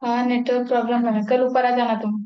हाँ, network problem है। कल ऊपर आ जाना तुम।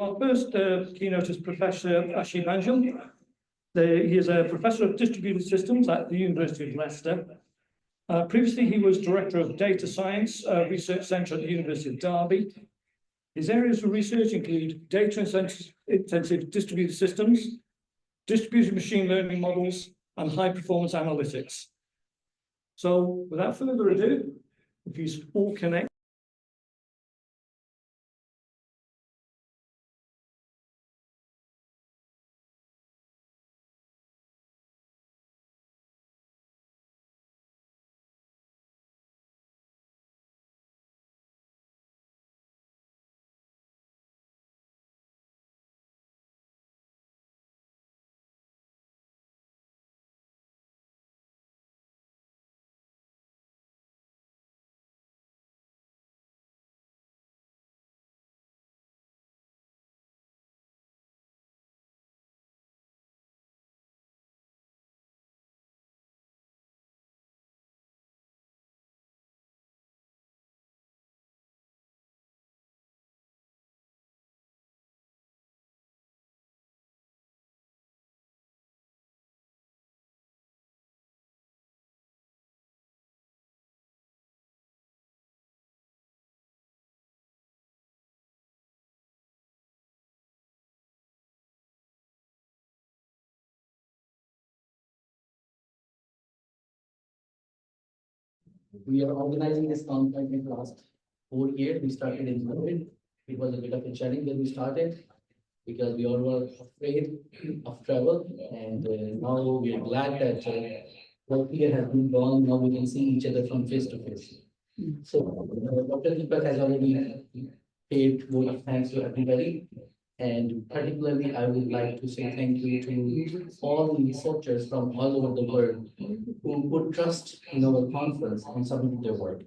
Well, first keynote is Professor Ashim Anjum. He is a professor of distributed systems at the University of Leicester. Previously, he was Director of Data Science Research Centre at the University of Derby. His areas of research include data-intensive distributed systems, distributed machine learning models, and high-performance analytics. So, without further ado, if you all connect. We are organizing this conference in the last 4 years. We started in COVID. It was a bit of a challenge when we started because we all were afraid of travel. And now we are glad that what year has been gone. Now we can see each other from face to face. So Dr. Deepak has already paid vote of thanks to everybody. And particularly, I would like to say thank you to all the researchers from all over the world who put trust in our conference and submitted their work,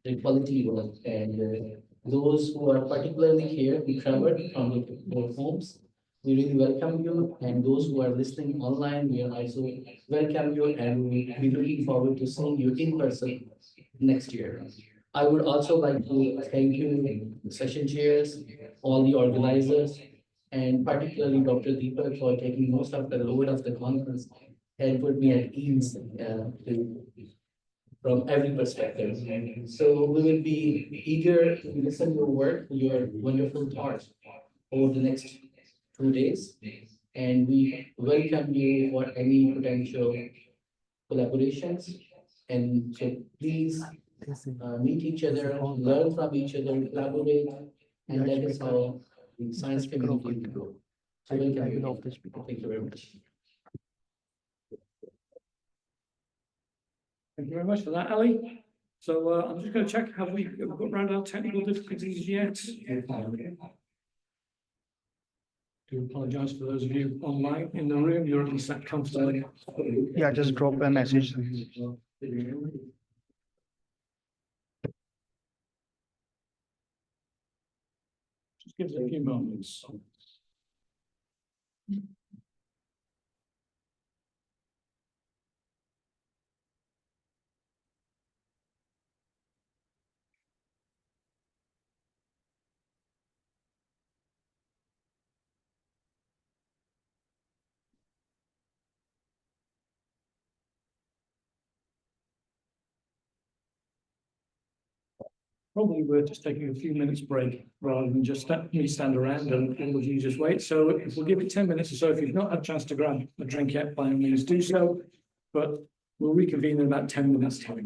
their quality work. And those who are particularly here, who traveled from their homes, we really welcome you. And those who are listening online, we are also welcome you, and we'll be looking forward to seeing you in person next year. I would also like to thank you, session chairs, all the organizers, and particularly Dr. Deepak for taking most of the load of the conference and put me at ease from every perspective. So we will be eager to listen to your work, your wonderful thoughts over the next 2 days. And we welcome you for any potential collaborations. And so please meet each other, learn from each other, collaborate, and that is how the science community will grow. So welcome you. Thank you very much. Thank you very much for that, Ali. So I'm just going to check, have we got around our technical difficulties yet? Do do apologise for those of you online. In the room, you're at least sat comfortably. Yeah, just drop a message. Just give us a few moments. Probably worth just taking a few minutes break rather than just me stand around and all of you just wait. So if we'll give it 10 minutes or so, if you've not had a chance to grab a drink yet, by all means do so. But we'll reconvene in about 10 minutes time.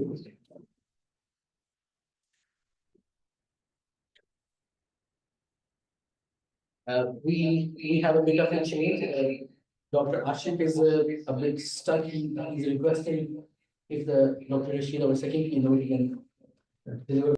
We have a bit of a change. Dr. Ashik is a bit stuck. He's requesting if the Dr. Rashid, our second keynote, can deliver.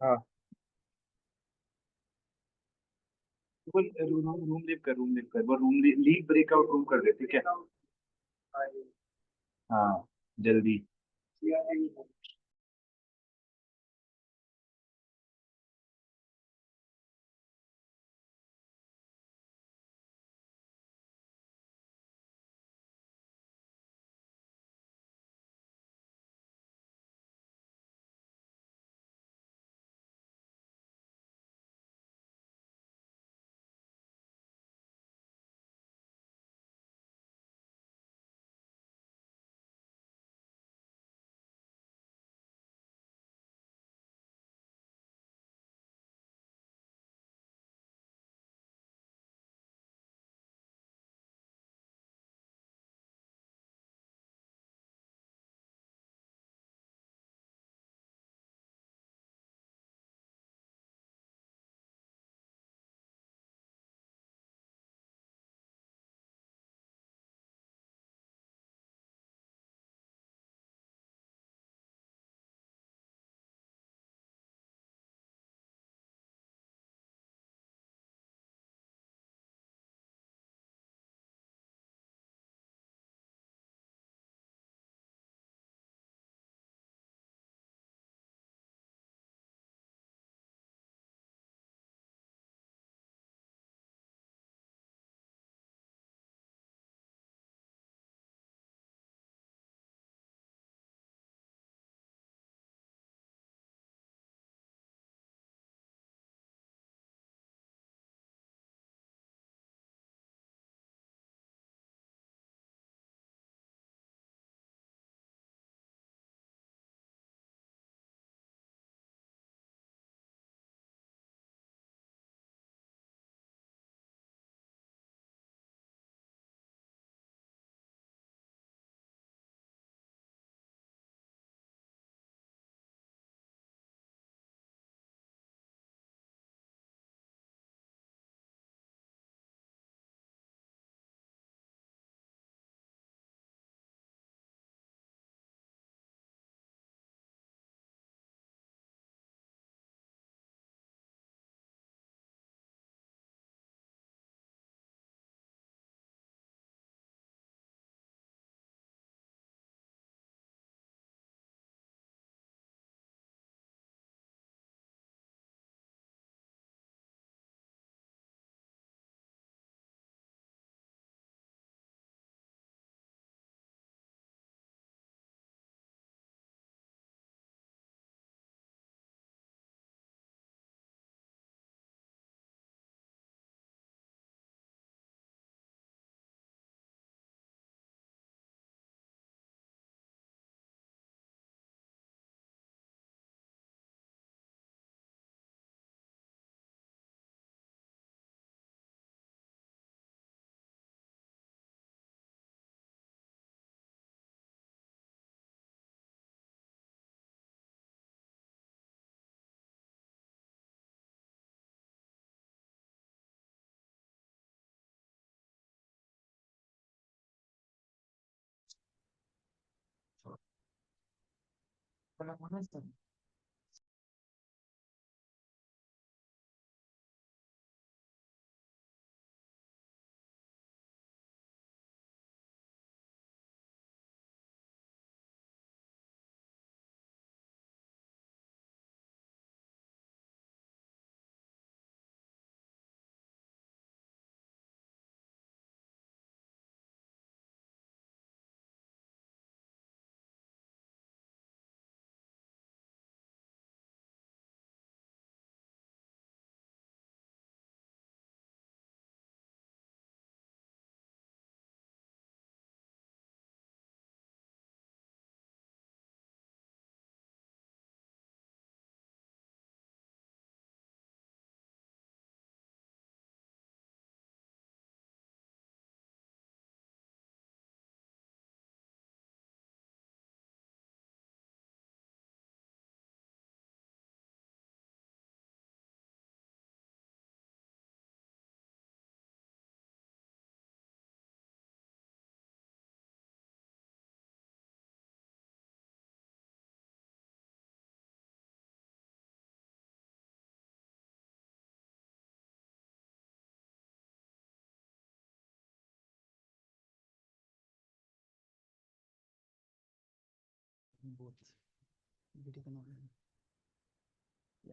हाँ room leave कर वो leave breakout room कर दे ठीक है हाँ जल्दी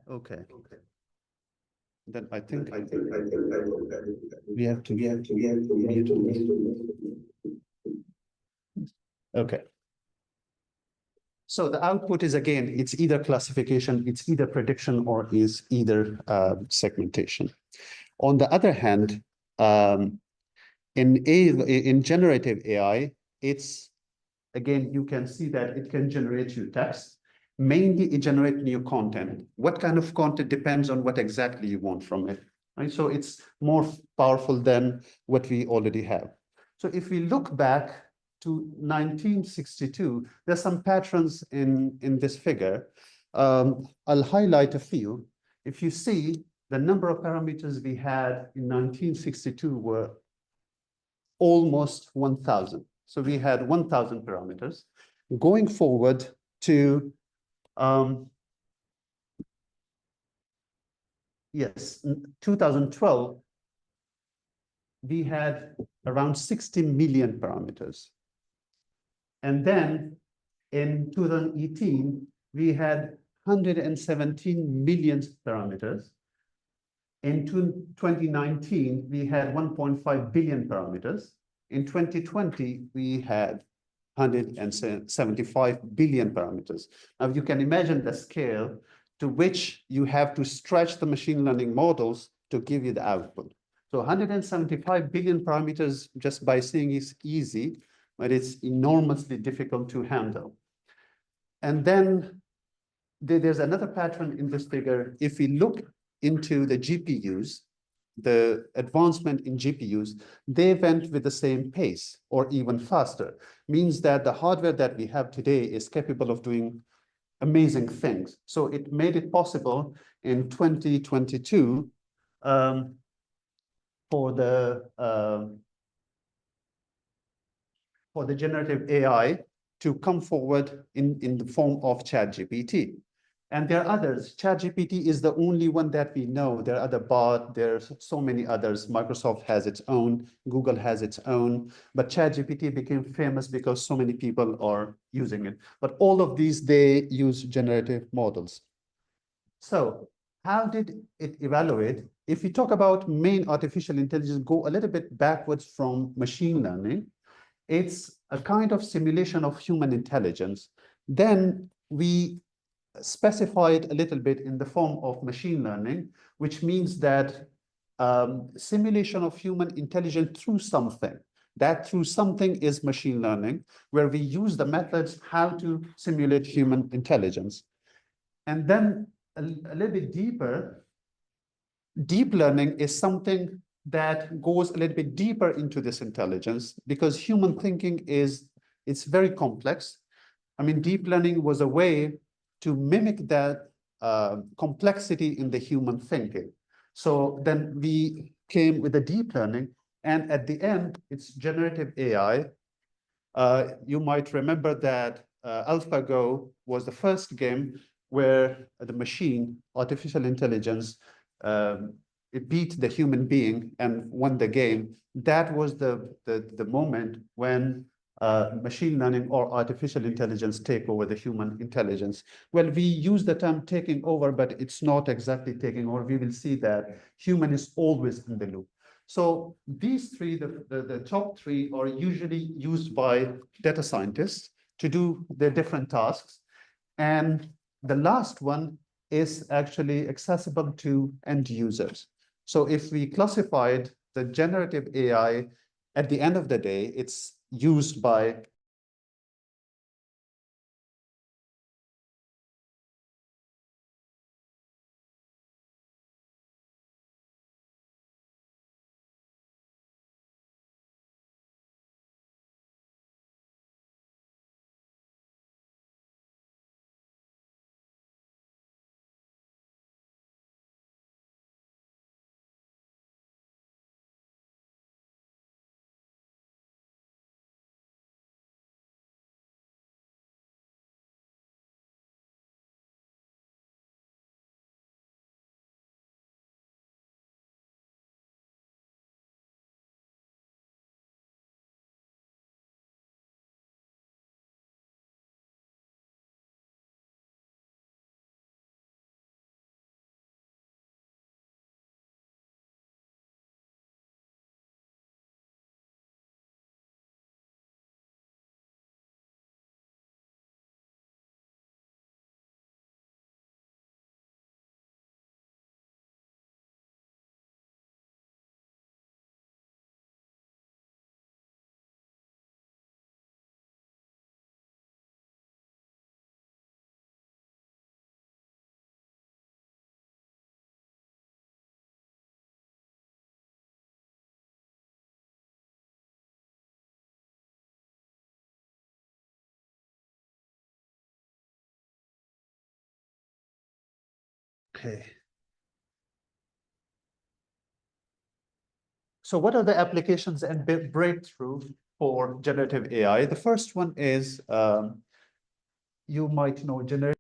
Okay. Then I think we have to okay. So the output is, again, it's either classification, it's either prediction, or is either segmentation. On the other hand, in generative AI, it's, again, you can see that it can generate you text. Mainly, it generates new content. What kind of content depends on what exactly you want from it, right? So it's more powerful than what we already have. So if we look back to 1962, there's some patterns in this figure. I'll highlight a few. If you see, the number of parameters we had in 1962 were almost 1,000. So we had 1,000 parameters. Going forward to, yes, 2012, we had around 60 million parameters. And then in 2018, we had 117 million parameters. In 2019, we had 1.5 billion parameters. In 2020, we had 175 billion parameters. Now, you can imagine the scale to which you have to stretch the machine learning models to give you the output. So 175 billion parameters, just by saying, is easy, but it's enormously difficult to handle. And then there's another pattern in this figure. If we look into the GPUs, the advancement in GPUs, they went with the same pace or even faster. Means that the hardware that we have today is capable of doing amazing things. So it made it possible in 2022 for the generative AI to come forward in the form of ChatGPT. And there are others. ChatGPT is the only one that we know. There are other bots, there's so many others. Microsoft has its own, Google has its own, but ChatGPT became famous because so many people are using it. But all of these, they use generative models. So how did it evaluate? If we talk about main artificial intelligence, go a little bit backwards from machine learning. It's a kind of simulation of human intelligence. Then we specify it a little bit in the form of machine learning, which means that simulation of human intelligence through something. That through something is machine learning, where we use the methods how to simulate human intelligence. And then a little bit deeper, deep learning is something that goes a little bit deeper into this intelligence, because human thinking it's very complex. I mean, deep learning was a way to mimic that complexity in the human thinking. So then we came with the deep learning, and at the end, it's generative AI. You might remember that AlphaGo was the first game where the machine, artificial intelligence, it beat the human being and won the game. That was the moment when machine learning or artificial intelligence take over the human intelligence. Well, we use the term taking over, but it's not exactly taking over. We will see that human is always in the loop. So these three, the top three, are usually used by data scientists to do their different tasks. And the last one is actually accessible to end users. So if we classified the generative AI, at the end of the day, it's used by okay. So what are the applications and breakthroughs for generative AI? The first one is, you might know, generative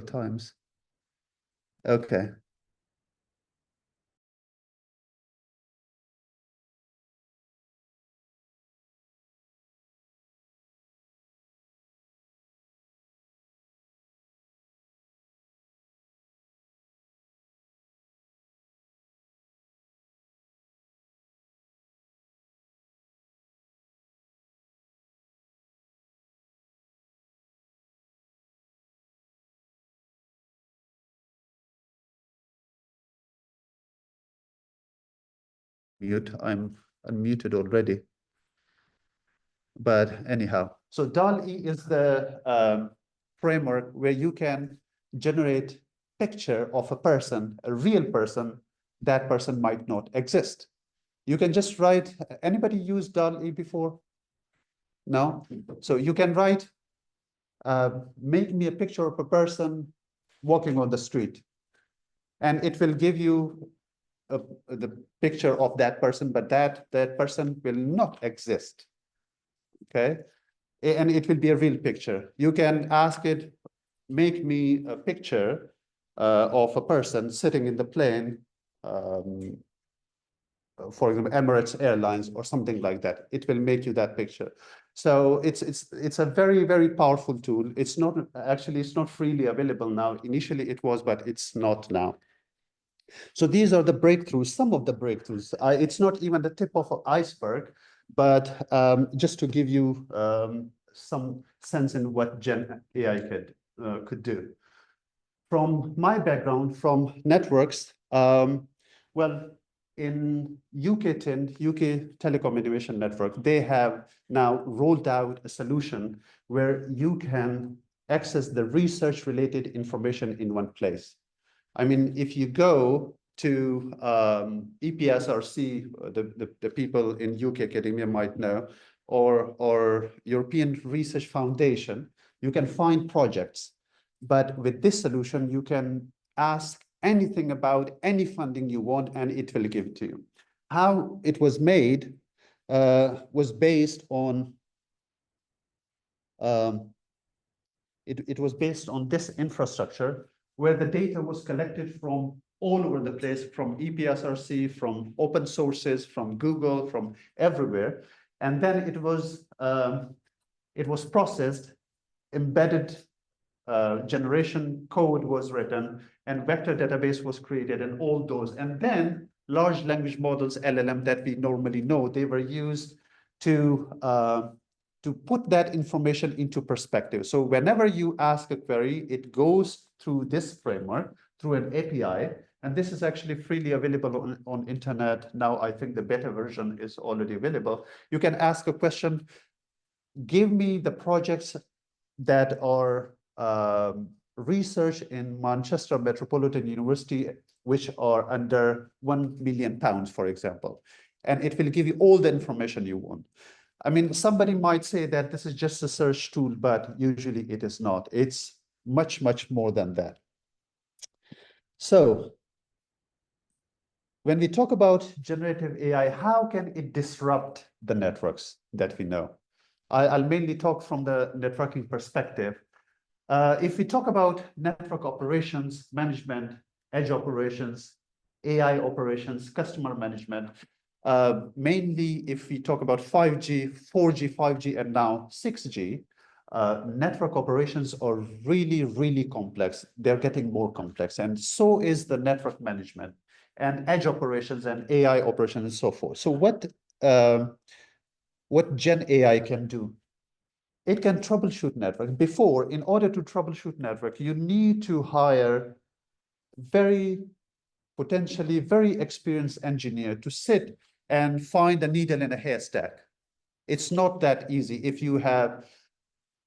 times. Okay. Mute. I'm unmuted already. But anyhow, so DALL-E is the framework where you can generate picture of a person, a real person. That person might not exist. You can just write, anybody used DALL-E before? No? So you can write, make me a picture of a person walking on the street. And it will give you the picture of that person, but that person will not exist. Okay, and it will be a real picture. You can ask it, make me a picture of a person sitting in the plane, for example, Emirates Airlines or something like that. It will make you that picture. So it's a very, very powerful tool. It's not freely available now. Initially it was, but it's not now. So these are the breakthroughs, some of the breakthroughs. It's not even the tip of an iceberg, but just to give you some sense in what Gen AI could do. From my background, from networks, well, in UK Telecom Innovation Network, they have now rolled out a solution where you can access the research-related information in one place. I mean, if you go to EPSRC, the people in UK academia might know, or European Research Foundation, you can find projects. But with this solution, you can ask anything about any funding you want, and it will give it to you. How it was made was based on it was based on this infrastructure where the data was collected from all over the place, from EPSRC, from open sources, from Google, from everywhere. And then it was processed, embedded generation code was written, and vector database was created, and all those. And then large language models, LLM, that we normally know, they were used to put that information into perspective. So whenever you ask a query, it goes through this framework, through an API, and this is actually freely available on internet. Now, I think the beta version is already available. You can ask a question, give me the projects that are research in Manchester Metropolitan University, which are under £1 million, for example, and it will give you all the information you want. I mean, somebody might say that this is just a search tool, but usually it is not. It's much, much more than that. So when we talk about generative AI, how can it disrupt the networks that we know? I'll mainly talk from the networking perspective. If we talk about network operations, management, edge operations, AI operations, customer management, mainly if we talk about 5G, 4G, 5G, and now 6G, network operations are really, really complex. They're getting more complex, and so is the network management and edge operations and AI operations and so forth. So what Gen AI can do? It can troubleshoot network. Before, in order to troubleshoot network, you need to hire potentially very experienced engineer to sit and find a needle in a haystack. It's not that easy. If you have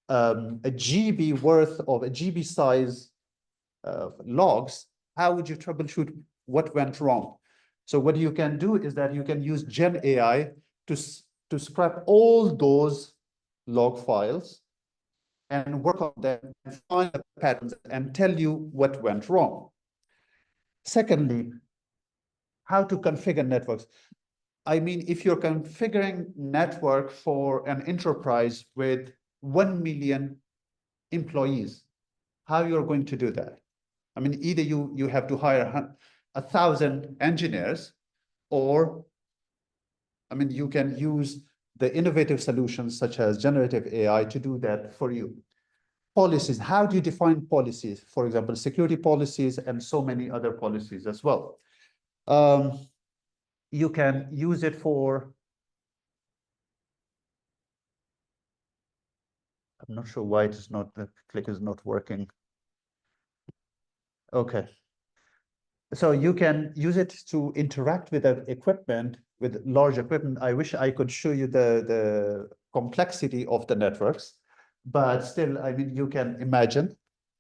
a GB worth of a GB size logs, how would you troubleshoot what went wrong? So what you can do is that you can use Gen AI to scrap all those log files and work on them and find the patterns and tell you what went wrong. Secondly, how to configure networks. I mean, if you're configuring network for an enterprise with 1 million employees, how you're going to do that? I mean, either you have to hire 1,000 engineers, or, I mean, you can use the innovative solutions such as generative AI to do that for you. Policies, how do you define policies? For example, security policies and so many other policies as well. You can use it for, I'm not sure why it is not, the click is not working. Okay. So you can use it to interact with the equipment, with large equipment. I wish I could show you the complexity of the networks, but still, I mean, you can imagine.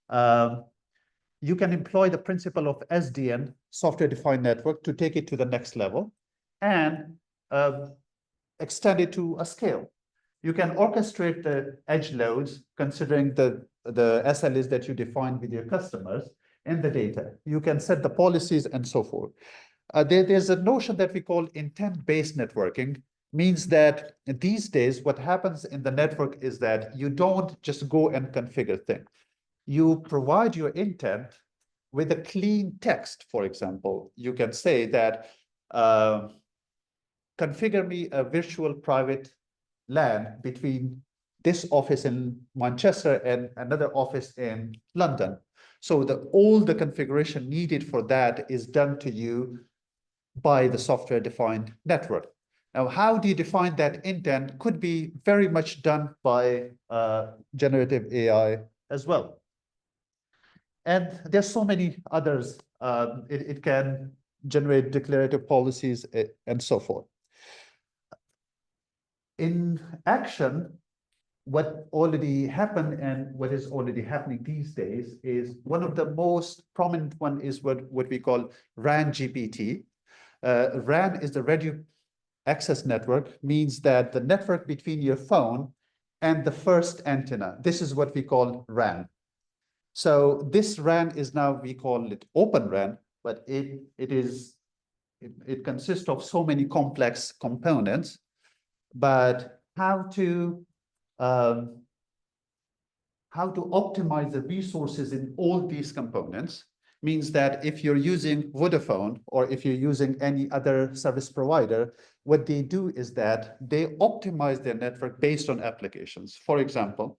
You can employ the principle of SDN, software-defined network, to take it to the next level and extend it to a scale. You can orchestrate the edge loads considering the SLAs that you define with your customers and the data. You can set the policies and so forth. there's a notion that we call intent-based networking, means that these days what happens in the network is that you don't just go and configure things. You provide your intent with a clean text. For example, you can say that configure me a virtual private LAN between this office in Manchester and another office in London. So all the configuration needed for that is done to you by the software-defined network. Now, how do you define that intent could be very much done by generative AI as well. And there's so many others. It can generate declarative policies and so forth. In action, what already happened and what is already happening these days is one of the most prominent one is what we call RAN GPT. RAN is the radio access network, means that the network between your phone and the first antenna. This is what we call RAN. So this RAN is now, we call it Open RAN, but it consists of so many complex components. But how to optimize the resources in all these components means that if you're using Vodafone or if you're using any other service provider, what they do is that they optimize their network based on applications. For example,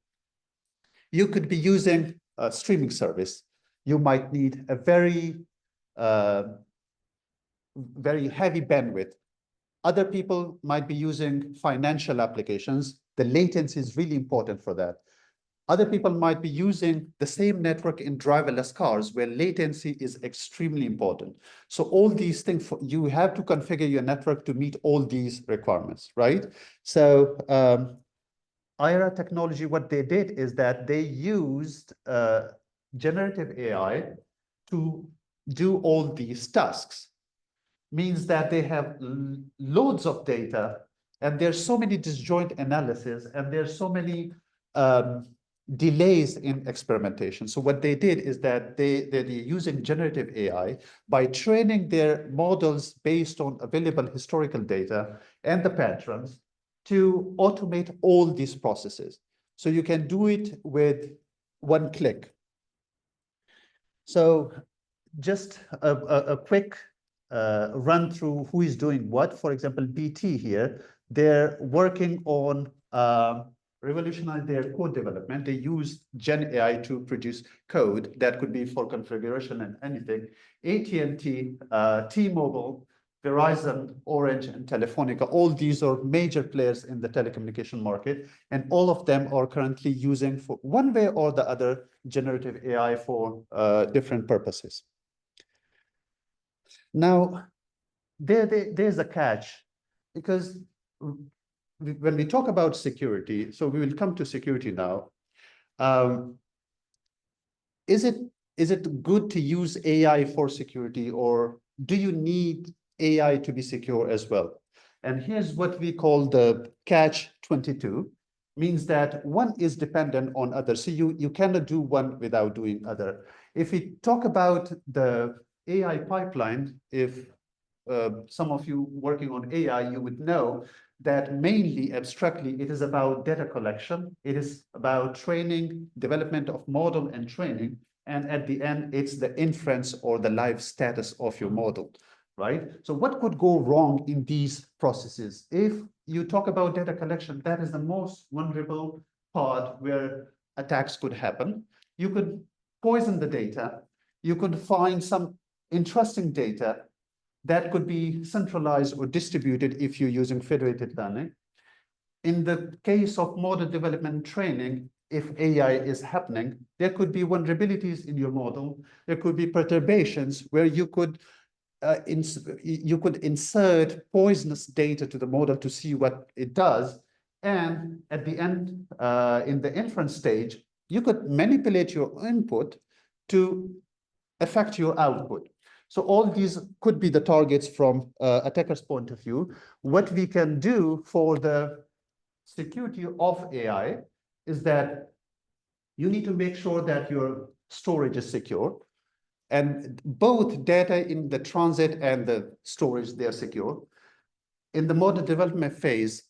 you could be using a streaming service. You might need a very heavy bandwidth. Other people might be using financial applications. The latency is really important for that. Other people might be using the same network in driverless cars where latency is extremely important. So all these things, you have to configure your network to meet all these requirements, right? So IRA technology, what they did is that they used generative AI to do all these tasks. Means that they have loads of data and there's so many disjoint analysis and there's so many delays in experimentation. So what they did is that they're using generative AI by training their models based on available historical data and the patterns to automate all these processes. So you can do it with one click. So just a quick run through who is doing what. For example, BT here, they're working on revolutionize their code development. They use Gen AI to produce code that could be for configuration and anything. AT&T, T-Mobile, Verizon, Orange, and Telefonica, all these are major players in the telecommunication market, and all of them are currently using, for one way or the other, generative AI for different purposes. Now, there's a catch, because when we talk about security, so we will come to security now. Is it good to use AI for security, or do you need AI to be secure as well? And here's what we call the catch-22, means that one is dependent on other. So you cannot do one without doing other. If we talk about the AI pipeline, if some of you working on AI, you would know that mainly abstractly, it is about data collection. It is about training, development of model and training. And at the end, it's the inference or the live status of your model, right? So what could go wrong in these processes? If you talk about data collection, that is the most vulnerable part where attacks could happen. You could poison the data. You could find some interesting data that could be centralized or distributed if you're using federated learning. In the case of model development and training, if AI is happening, there could be vulnerabilities in your model. There could be perturbations where you could insert poisonous data to the model to see what it does. And at the end, in the inference stage, you could manipulate your input to affect your output. So all these could be the targets from attacker's point of view. What we can do for the security of AI is that you need to make sure that your storage is secure. And both data in the transit and the storage, they are secure. In the model development phase,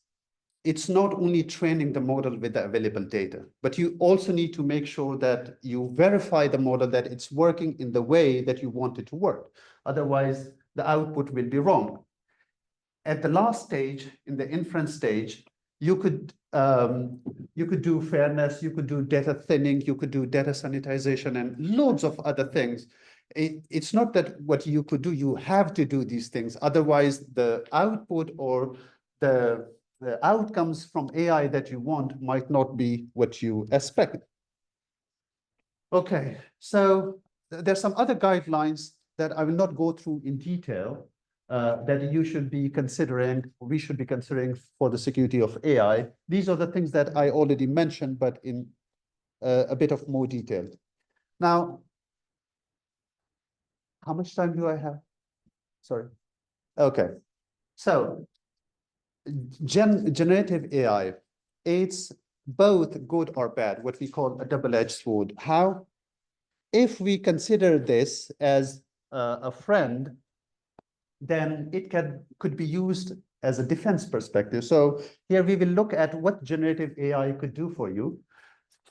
it's not only training the model with the available data, but you also need to make sure that you verify the model that it's working in the way that you want it to work. Otherwise, the output will be wrong. At the last stage, in the inference stage, you could do fairness, you could do data thinning, you could do data sanitization, and loads of other things. It's not that what you could do, you have to do these things. Otherwise, the output or the outcomes from AI that you want might not be what you expect. Okay, so there's some other guidelines that I will not go through in detail that you should be considering, we should be considering for the security of AI. These are the things that I already mentioned, but in a bit of more detail. Now, how much time do I have? Sorry. Okay, so generative AI, it's both good or bad, what we call a double-edged sword. How? If we consider this as a friend, then it could be used as a defense perspective. So here we will look at what generative AI could do for you.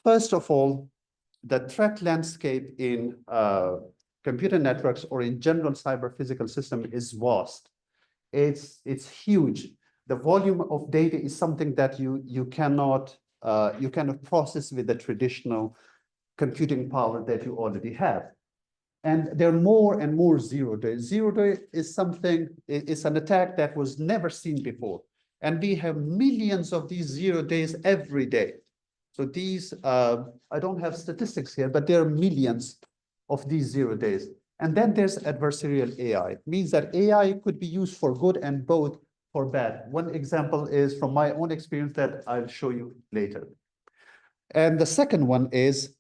First of all, the threat landscape in computer networks or in general cyber physical system is vast. It's huge. The volume of data is something that you cannot process with the traditional computing power that you already have. And there are more and more zero days. Zero day is something, it's an attack that was never seen before. And we have millions of these 0 days every day. So these, I don't have statistics here, but there are millions of these 0 days. And then there's adversarial AI. It means that AI could be used for good and both for bad. One example is from my own experience that I'll show you later. And the second one is,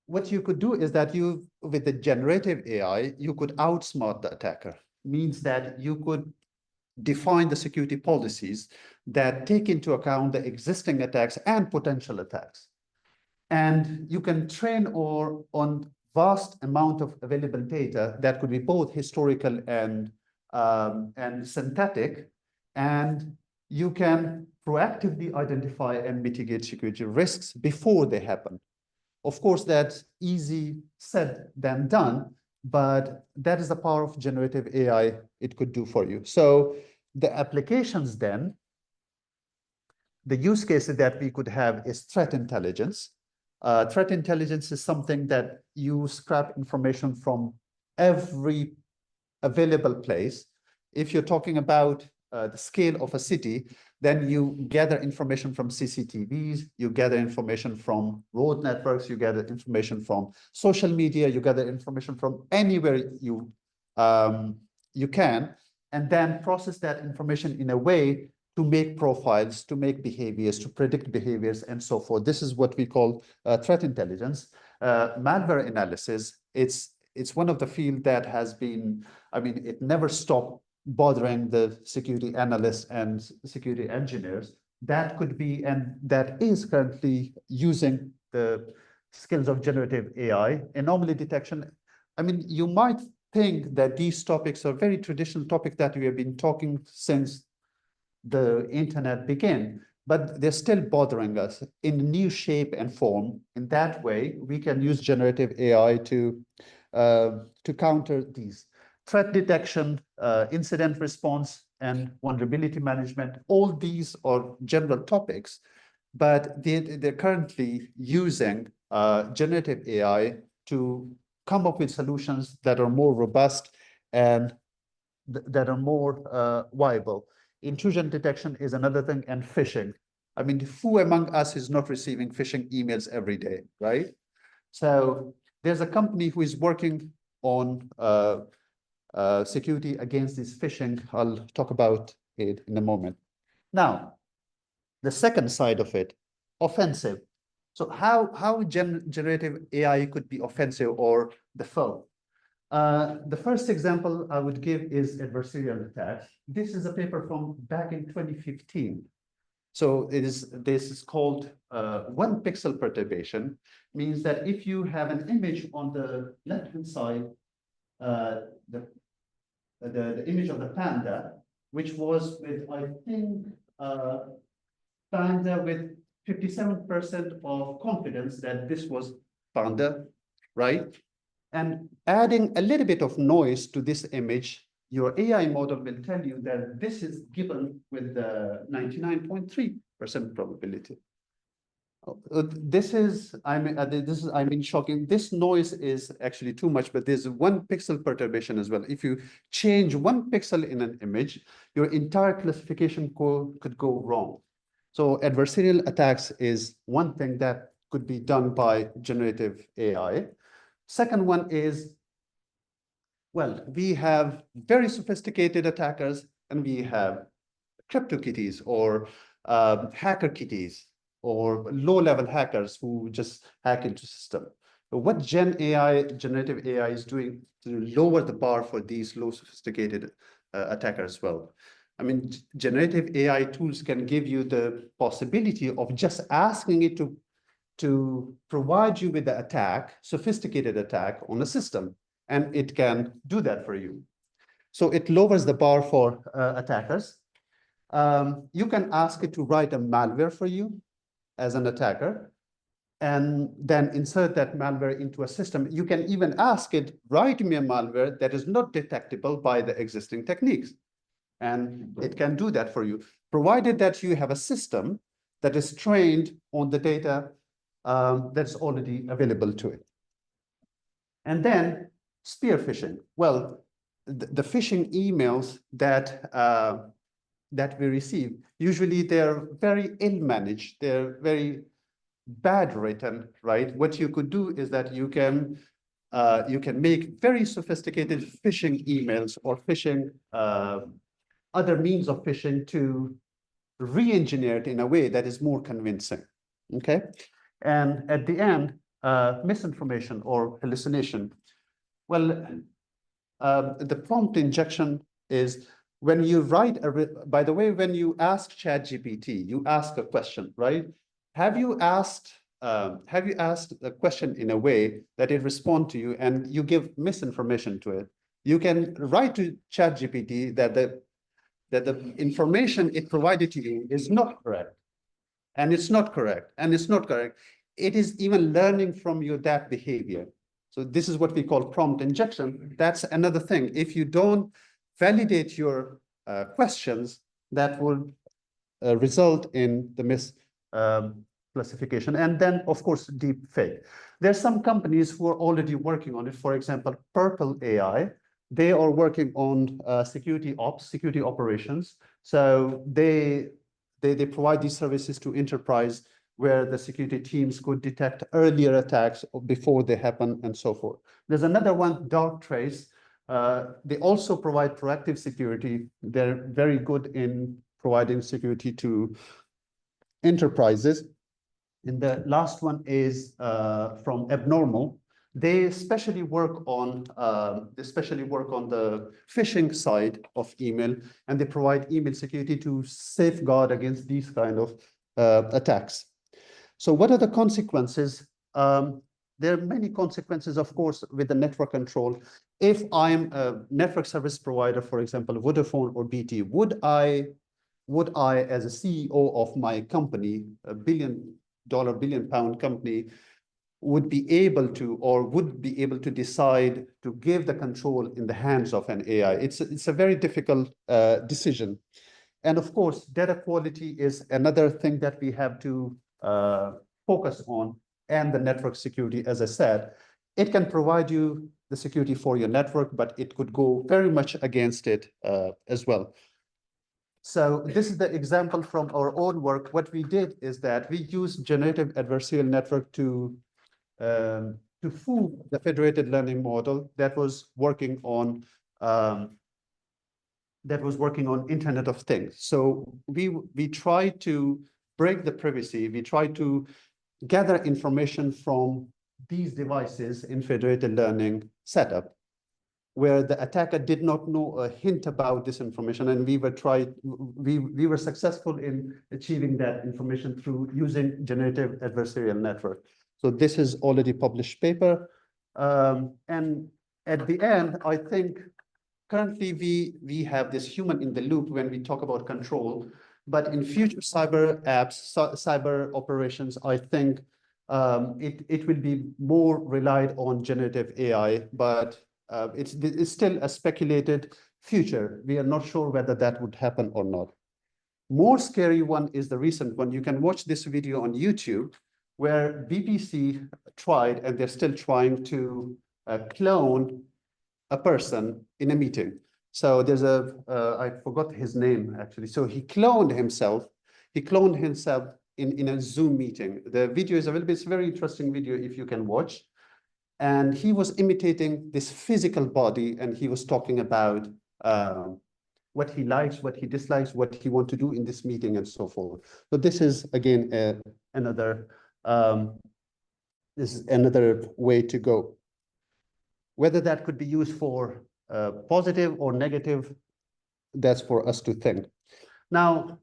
what you could do is that with the generative AI, you could outsmart the attacker. Means that you could define the security policies that take into account the existing attacks and potential attacks. And you can train on vast amount of available data that could be both historical and synthetic, and you can proactively identify and mitigate security risks before they happen. Of course, that's easy said than done, but that is the power of generative AI it could do for you. So the applications then, the use cases that we could have is threat intelligence. Threat intelligence is something that you scrap information from every available place. If you're talking about the scale of a city, then you gather information from CCTVs, you gather information from road networks, you gather information from social media, you gather information from anywhere you can, and then process that information in a way to make profiles, to make behaviors, to predict behaviors, and so forth. This is what we call threat intelligence. Malware analysis, it's one of the fields that has been, I mean, it never stopped bothering the security analysts and security engineers. That could be, and that is currently using the skills of generative AI. Anomaly detection, I mean, you might think that these topics are very traditional topics that we have been talking since the internet began, but they're still bothering us in new shape and form. In that way, we can use generative AI to counter these. Threat detection, incident response, and vulnerability management, all these are general topics, but they're currently using generative AI to come up with solutions that are more robust and that are more viable. Intrusion detection is another thing, and phishing. I mean, who among us is not receiving phishing emails every day, right? So there's a company who is working on security against this phishing. I'll talk about it in a moment. Now, the second side of it, offensive. So how generative AI could be offensive or the foe? The first example I would give is adversarial attacks. This is a paper from back in 2015. So this is called 1 pixel perturbation, means that if you have an image on the left-hand side, the image of the panda, which was with, I think, panda with 57% of confidence that this was panda, right? And adding a little bit of noise to this image, your AI model will tell you that this is given with the 99.3% probability. This is, I mean, shocking. This noise is actually too much, but there's 1 pixel perturbation as well. If you change 1 pixel in an image, your entire classification code could go wrong. So adversarial attacks is one thing that could be done by generative AI. Second one is, well, we have very sophisticated attackers and we have crypto kitties or hacker kitties or low-level hackers who just hack into system. But what generative AI is doing to lower the bar for these low sophisticated attackers as well. I mean, generative AI tools can give you the possibility of just asking it to provide you with the attack, sophisticated attack on a system, and it can do that for you. So it lowers the bar for attackers. You can ask it to write a malware for you as an attacker, and then insert that malware into a system. You can even ask it, write me a malware that is not detectable by the existing techniques. And it can do that for you, provided that you have a system that is trained on the data that's already available to it. And then spear phishing. Well, the phishing emails that that we receive, usually they're very ill-managed, they're very bad written, right? What you could do is that you can make very sophisticated phishing emails or phishing other means of phishing to re-engineer it in a way that is more convincing, okay? And at the end, misinformation or hallucination. Well, the prompt injection is when you write by the way, when you ask ChatGPT, you ask a question, right? Have you asked a question in a way that it responds to you and you give misinformation to it? You can write to ChatGPT that the information it provided to you is not correct, and it's not correct, and it's not correct. It is even learning from you that behavior. So this is what we call prompt injection. That's another thing. If you don't validate your questions, that will result in the misclassification. And then, of course, deep fake. There's some companies who are already working on it. For example, Purple AI. They are working on security ops, security operations. So they provide these services to enterprise where the security teams could detect earlier attacks before they happen and so forth. There's another one, Darktrace. They also provide proactive security. They're very good in providing security to enterprises. And the last one is from Abnormal. They especially work on the phishing side of email, and they provide email security to safeguard against these kind of attacks. So what are the consequences? There are many consequences, of course, with the network control. If I'm a network service provider, for example, Vodafone or BT, would I, as a CEO of my company, a billion pound company, would be able to decide to give the control in the hands of an AI? It's a very difficult decision. And of course, data quality is another thing that we have to focus on, and the network security, as I said. It can provide you the security for your network, but it could go very much against it as well. So this is the example from our own work. What we did is that we used generative adversarial network to fool the federated learning model that was working on Internet of Things. So we try to break the privacy. We try to gather information from these devices in federated learning setup. where the attacker did not know a hint about this information, and we were successful in achieving that information through using generative adversarial network. So this is already published paper. And at the end, I think currently we have this human in the loop when we talk about control, but in future cyber apps, cyber operations, I think it will be more relied on generative AI, but it's still a speculated future. We are not sure whether that would happen or not. More scary one is the recent one. You can watch this video on YouTube where BBC tried, and they're still trying to clone a person in a meeting. So there's I forgot his name actually. So he cloned himself. He cloned himself in a Zoom meeting. The video is available. It's a very interesting video if you can watch. And he was imitating this physical body, and he was talking about what he likes, what he dislikes, what he wants to do in this meeting, and so forth. So this is again another way to go. Whether that could be used for positive or negative, that's for us to think. Now,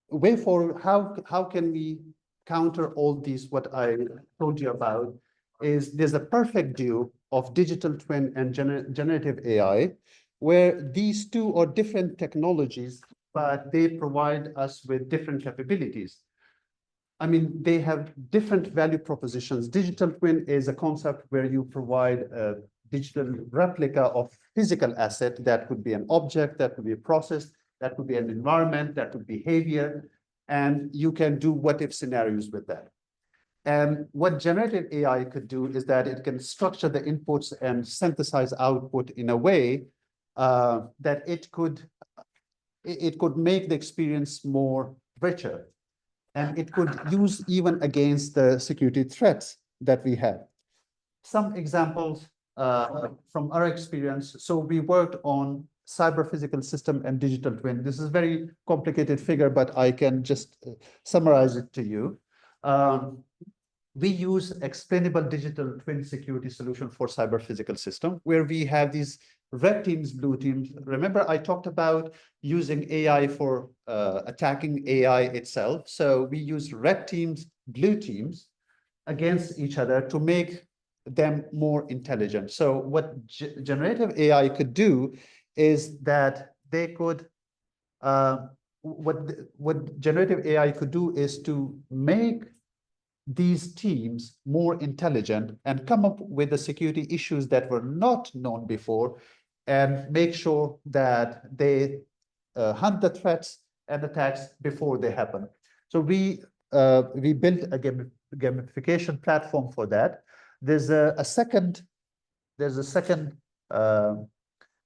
way forward, how can we counter all these, what I told you about, is there's a perfect duo of digital twin and generative AI, where these two are different technologies, but they provide us with different capabilities. I mean, they have different value propositions. Digital twin is a concept where you provide a digital replica of physical asset. That could be an object, that could be a process, that could be an environment, that could be behavior, and you can do what-if scenarios with that. And what generative AI could do is that it can structure the inputs and synthesize output in a way that it could make the experience more richer. And it could use even against the security threats that we have. Some examples from our experience. So we worked on cyber physical system and digital twin. This is a very complicated figure, but I can just summarize it to you. We use explainable digital twin security solution for cyber physical system, where we have these red teams, blue teams. Remember, I talked about using AI for attacking AI itself. So we use red teams, blue teams against each other to make them more intelligent. So what generative AI could do is that they could, what generative AI could do is to make these teams more intelligent and come up with the security issues that were not known before, and make sure that they hunt the threats and attacks before they happen. So we built a gamification platform for that. There's a second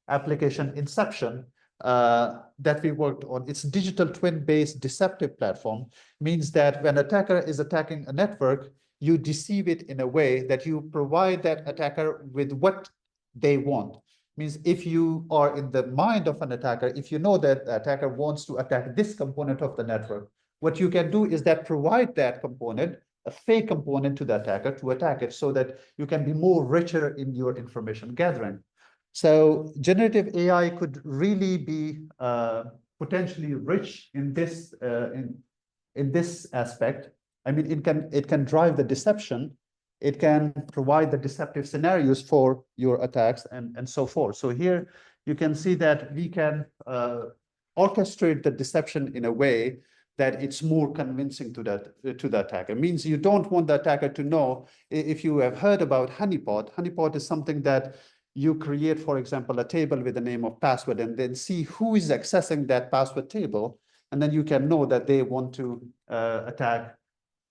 application, Inception, that we worked on. It's digital twin-based deceptive platform. Means that when attacker is attacking a network, you deceive it in a way that you provide that attacker with what they want. Means if you are in the mind of an attacker, if you know that the attacker wants to attack this component of the network, what you can do is that provide that component, a fake component, to the attacker to attack it, so that you can be more richer in your information gathering. So generative AI could really be potentially rich in this aspect. I mean, it can drive the deception. It can provide the deceptive scenarios for your attacks and so forth. So here you can see that we can orchestrate the deception in a way that it's more convincing to the attacker. It means you don't want the attacker to know. If you have heard about honeypot, honeypot is something that you create, for example, a table with the name of password, and then see who is accessing that password table, and then you can know that they want to attack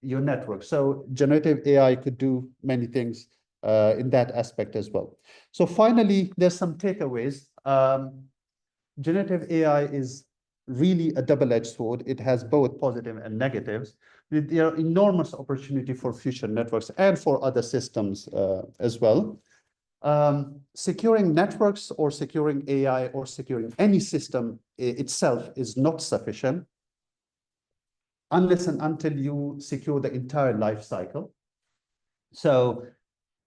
your network. So generative AI could do many things in that aspect as well. So finally, there's some takeaways. Generative AI is really a double-edged sword. It has both positive and negatives. There are enormous opportunity for future networks and for other systems as well. Securing networks or securing AI or securing any system itself is not sufficient unless and until you secure the entire life cycle. So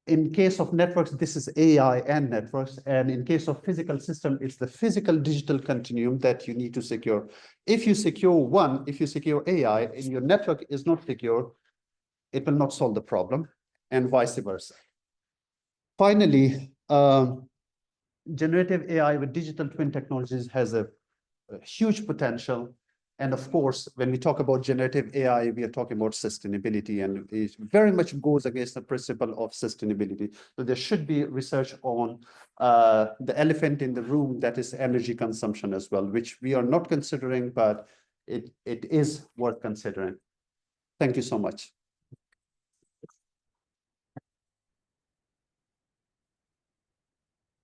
In case of networks, this is AI and networks. And in case of physical system, it's the physical digital continuum that you need to secure. If you secure one, if you secure AI and your network is not secure, it will not solve the problem, and vice versa. Finally, generative AI with digital twin technologies has a huge potential. And of course, when we talk about generative AI, we are talking about sustainability, and it very much goes against the principle of sustainability. So there should be research on the elephant in the room, that is energy consumption as well, which we are not considering, but it is worth considering. Thank you so much.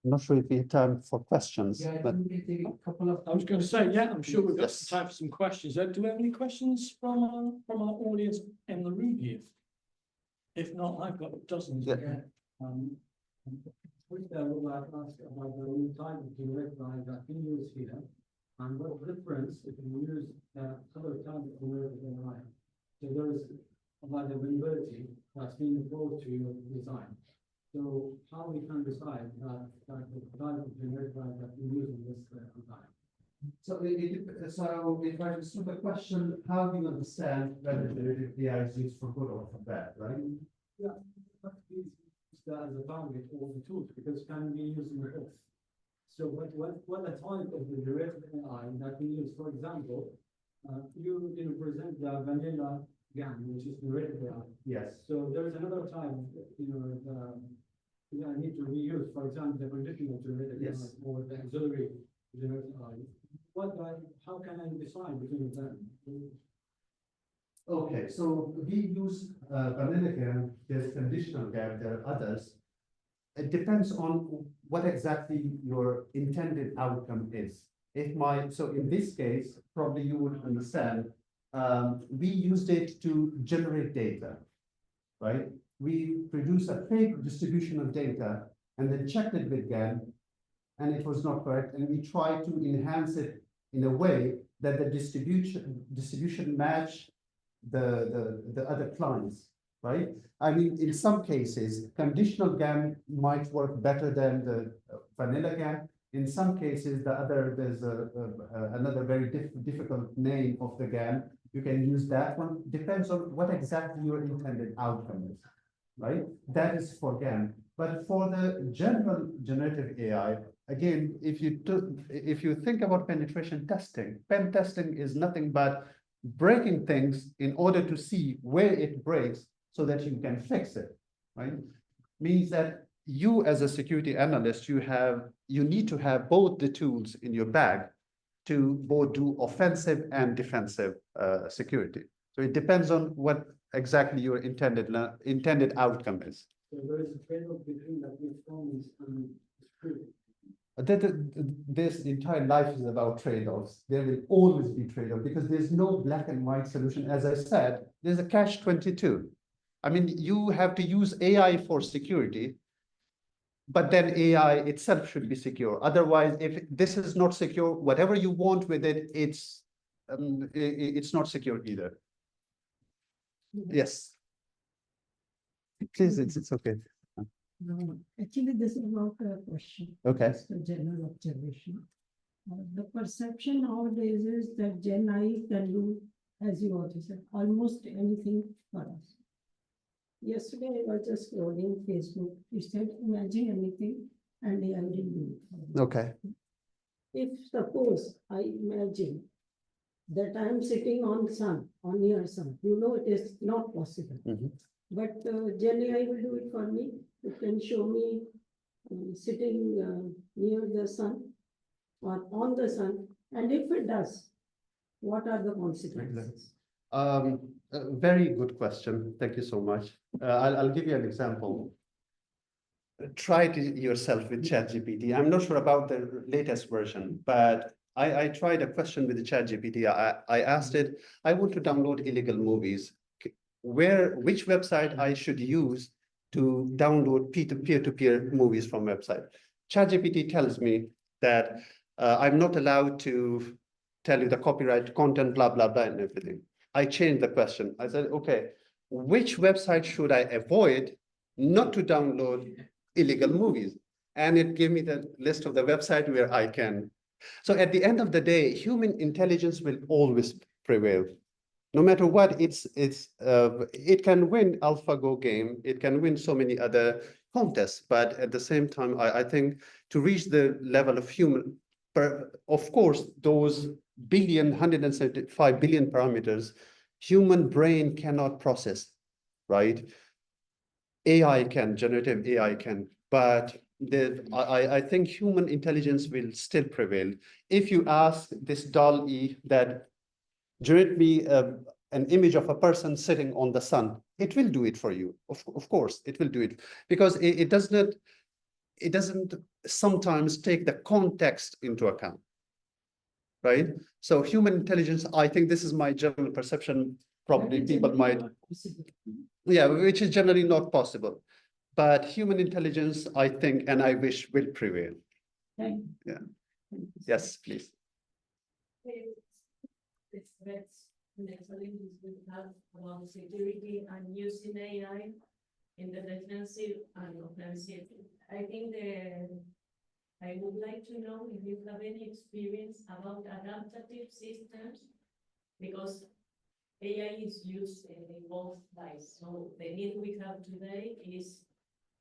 I'm not sure if we have time for questions, Yeah, I but think we take a couple of. I was going to say, yeah, I'm sure we've got Yes. time for some questions. Do we have any questions from our audience in the room here? If not, I've got dozens. Yeah. First, I would like to ask about the new type of generative AI that we use here, and what difference if you use other type of generative AI. So there is about the availability that's being brought to your design. So how we can decide that the type of generative AI that we use in this design. So if I understood the question, how do you understand whether generative AI is used for good or for bad, right? Yeah, but we use that as a target for the tools because it can be used in both. So what the type of the generative AI that we use, for example, you present the vanilla GAN, which is generative AI. Yes. So there is another type, I need to reuse, for example, the conditional generative AI Yes. or the auxiliary generative AI. How can I decide between them? Okay, so we use vanilla GAN, there's conditional GAN, there are others. It depends on what exactly your intended outcome is. So in this case, probably you would understand, we used it to generate data, right? We produce a fake distribution of data and then checked it with GAN, and it was not correct. And we tried to enhance it in a way that the distribution match the other clients, right? I mean, in some cases, conditional GAN might work better than the vanilla GAN. In some cases, there's another very difficult name of the GAN. You can use that one. Depends on what exactly your intended outcome is, right? That is for GAN. But for the general generative AI, again, if you think about penetration testing, pen testing is nothing but breaking things in order to see where it breaks so that you can fix it, right? Means that you as a security analyst, you need to have both the tools in your bag to both do offensive and defensive security. So it depends on what exactly your intended outcome is. So there is a trade-off between the performance and security. This entire life is about trade-offs. There will always be trade-off because there's no black and white solution. As I said, there's a catch-22. I mean, you have to use AI for security, but then AI itself should be secure. Otherwise, if this is not secure, whatever you want with it, it's not secure either. Yes. Please, it's okay. Actually, this is not a question. Okay. It's a general observation. The perception nowadays is that Gen AI can do, as you already said, almost anything for us. Yesterday, I was just scrolling Facebook. It said, imagine anything, and AI will do it. Okay. If suppose I imagine that I am sitting on sun, on near sun, it is not possible. Mhm. But Gen AI will do it for me. It can show me sitting near the sun or on the sun. And if it does, what are the consequences? Very good question. Thank you so much. I'll give you an example. Try it yourself with ChatGPT. I'm not sure about the latest version, but I tried a question with the ChatGPT. I asked it, I want to download illegal movies. Which website I should use to download peer-to-peer movies from website. ChatGPT tells me that I'm not allowed to tell you the copyright content, blah, blah, blah, and everything. I changed the question. I said, okay, which website should I avoid not to download illegal movies. And it gave me the list of the website where I can. So at the end of the day, human intelligence will always prevail. No matter what, it can win AlphaGo game, it can win so many other contests, but at the same time, I think to reach the level of human, of course, those 175 billion parameters, human brain cannot process, right? AI can, generative AI can, but I think human intelligence will still prevail. If you ask this DALL-E that generate me an image of a person sitting on the sun, it will do it for you. Of course, it will do it because it doesn't sometimes take the context into account, right? So human intelligence, I think this is my general perception. Probably people might, yeah, which is generally not possible. But human intelligence, I think, and I wish will prevail. Thank Yeah. you. Yes, please. It's naturally we have about security and using AI in the defensive and offensive. I think I would like to know if you have any experience about adaptive systems, because AI is used in both sides. So the need we have today is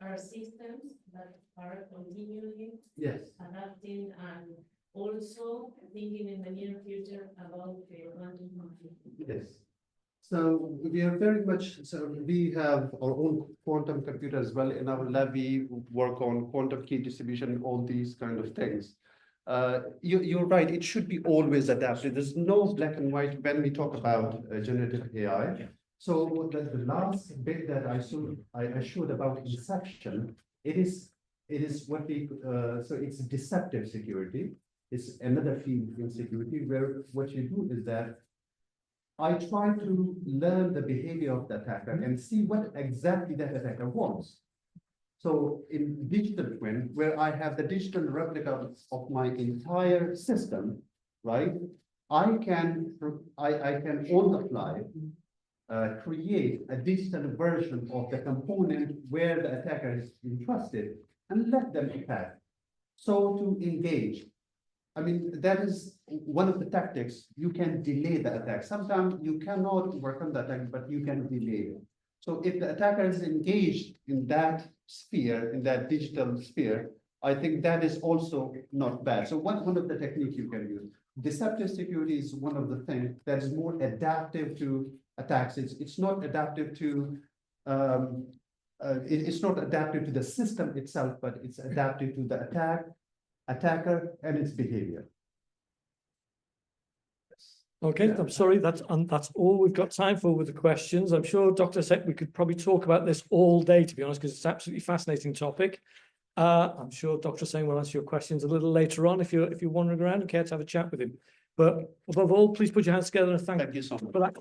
our systems that are continually adapting and also thinking in the near future about the quantum computing. Yes. So we are very much, so we have our own quantum computer as well. In our lab, we work on quantum key distribution, all these kind of things. You're right, it should be always adaptive. There's no black and white when we talk about generative AI. So the last bit that I showed about inception, it is what we, so it's deceptive security. It's another field in security where what you do is that I try to learn the behavior of the attacker and see what exactly that attacker wants. So in digital twin, where I have the digital replica of my entire system, right? I can on the fly create a digital version of the component where the attacker is interested and let them attack. So to engage. I mean, that is one of the tactics. You can delay the attack. Sometimes you cannot work on the attack, but you can delay it. So if the attacker is engaged in that sphere, in that digital sphere, I think that is also not bad. So one of the techniques you can use. Deceptive security is one of the things that is more adaptive to attacks. It's not adaptive to it's not adaptive to the system itself, but it's adaptive to the attacker and its behavior. Okay, Yeah. I'm sorry, that's all we've got time for with the questions. I'm sure, Dr. Sek, we could probably talk about this all day, to be honest, because it's an absolutely fascinating topic. I'm sure Dr. Singh will answer your questions a little later on if you're wandering around and care to have a chat with him. But above all, please put your hands together and thank you so much for that.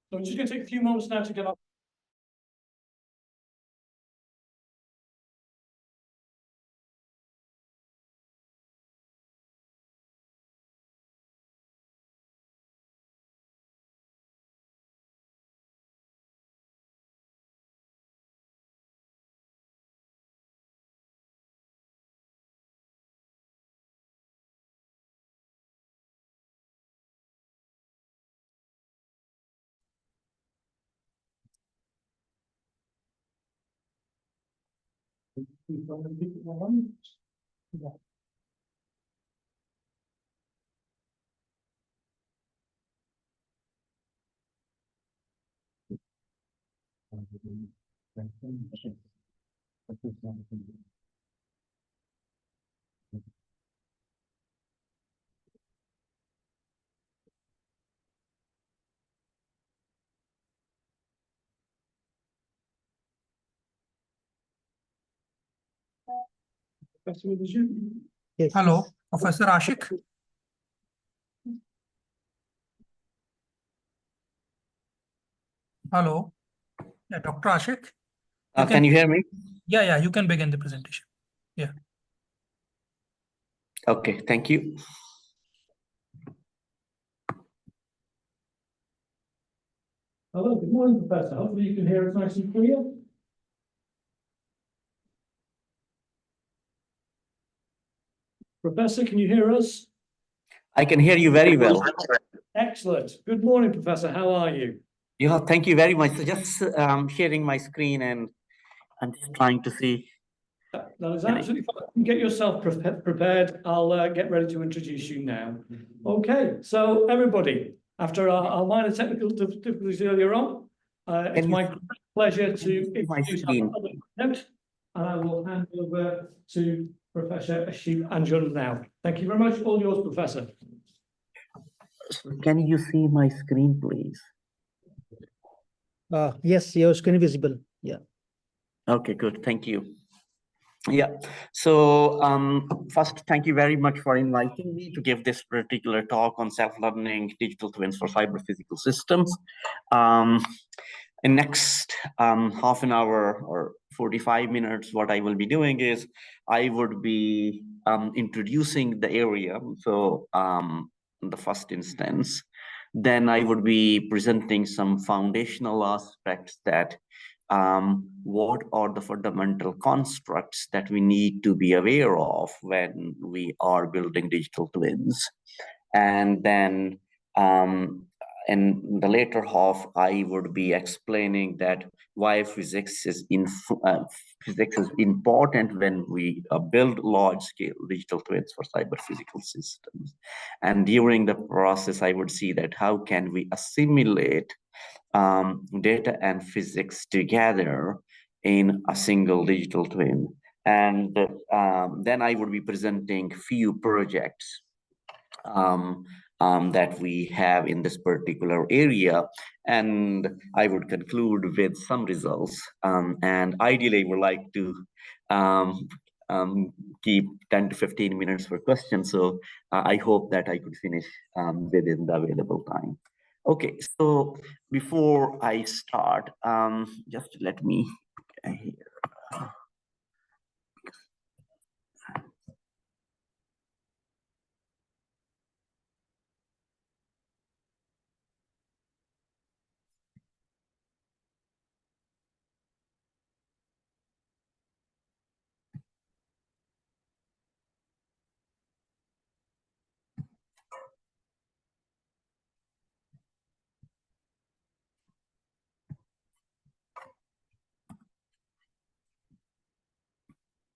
So I'm just going to take a few moments now to get up. Hello, Professor Ashik. Hello, yeah, Dr. Ashik. Can you hear me? Yeah, you can begin the presentation. Yeah. Okay, thank you. Hello, good morning, Professor. Hopefully you can hear us nice and clear. Professor, can you hear us? I can hear you very well. Excellent. Good morning, Professor. How are you? Yeah, thank you very much. So just sharing my screen and I'm just trying to see. That is absolutely fine. Get yourself prepared. I'll get ready to introduce you now. Okay, so everybody, after our minor technical difficulties earlier on, it's my pleasure to introduce our public note, and I will hand over to Professor Ashim Anjum now. Thank you very much. All yours, Professor. Can you see my screen, please? Yes, your screen is visible. Yeah. Okay, good. Thank you. Yeah. So first, thank you very much for inviting me to give this particular talk on self-learning digital twins for cyber-physical systems. In next half an hour or 45 minutes, what I will be doing is I would be introducing the area. So in the first instance, then I would be presenting some foundational aspects that what are the fundamental constructs that we need to be aware of when we are building digital twins. And then in the later half, I would be explaining that why physics is important when we build large-scale digital twins for cyber-physical systems. And during the process, I would see that how can we assimilate data and physics together in a single digital twin. And then I would be presenting few projects that we have in this particular area. And I would conclude with some results. And ideally, I would like to keep 10 to 15 minutes for questions. So I hope that I could finish within the available time. Okay, so before I start, just let me here.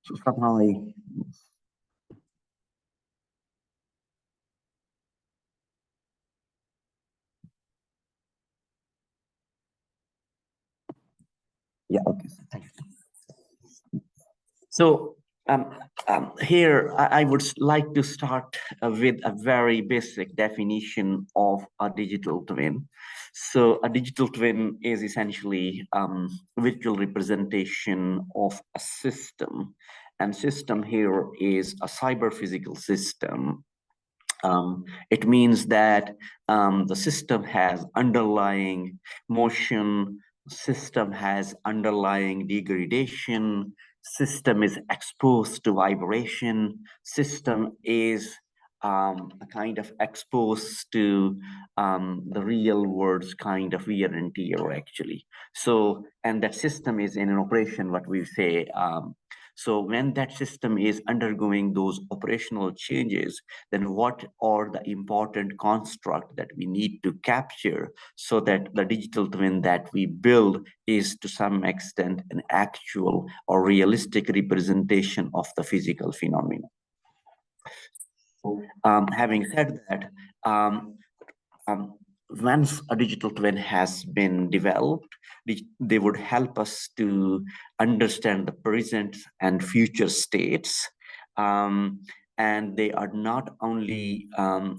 So somehow yeah, okay, thank you. So here I would like to start with a very basic definition of a digital twin. So a digital twin is essentially virtual representation of a system, and system here is a cyber physical system. It means that the system has underlying motion, system has underlying degradation, system is exposed to vibration, system is kind of exposed to the real world's kind of wear and tear actually. So, and that system is in an operation, what we say. So when that system is undergoing those operational changes, then what are the important construct that we need to capture so that the digital twin that we build is to some extent an actual or realistic representation of the physical phenomena. Having said that, once a digital twin has been developed, they would help us to understand the present and future states. And they are not only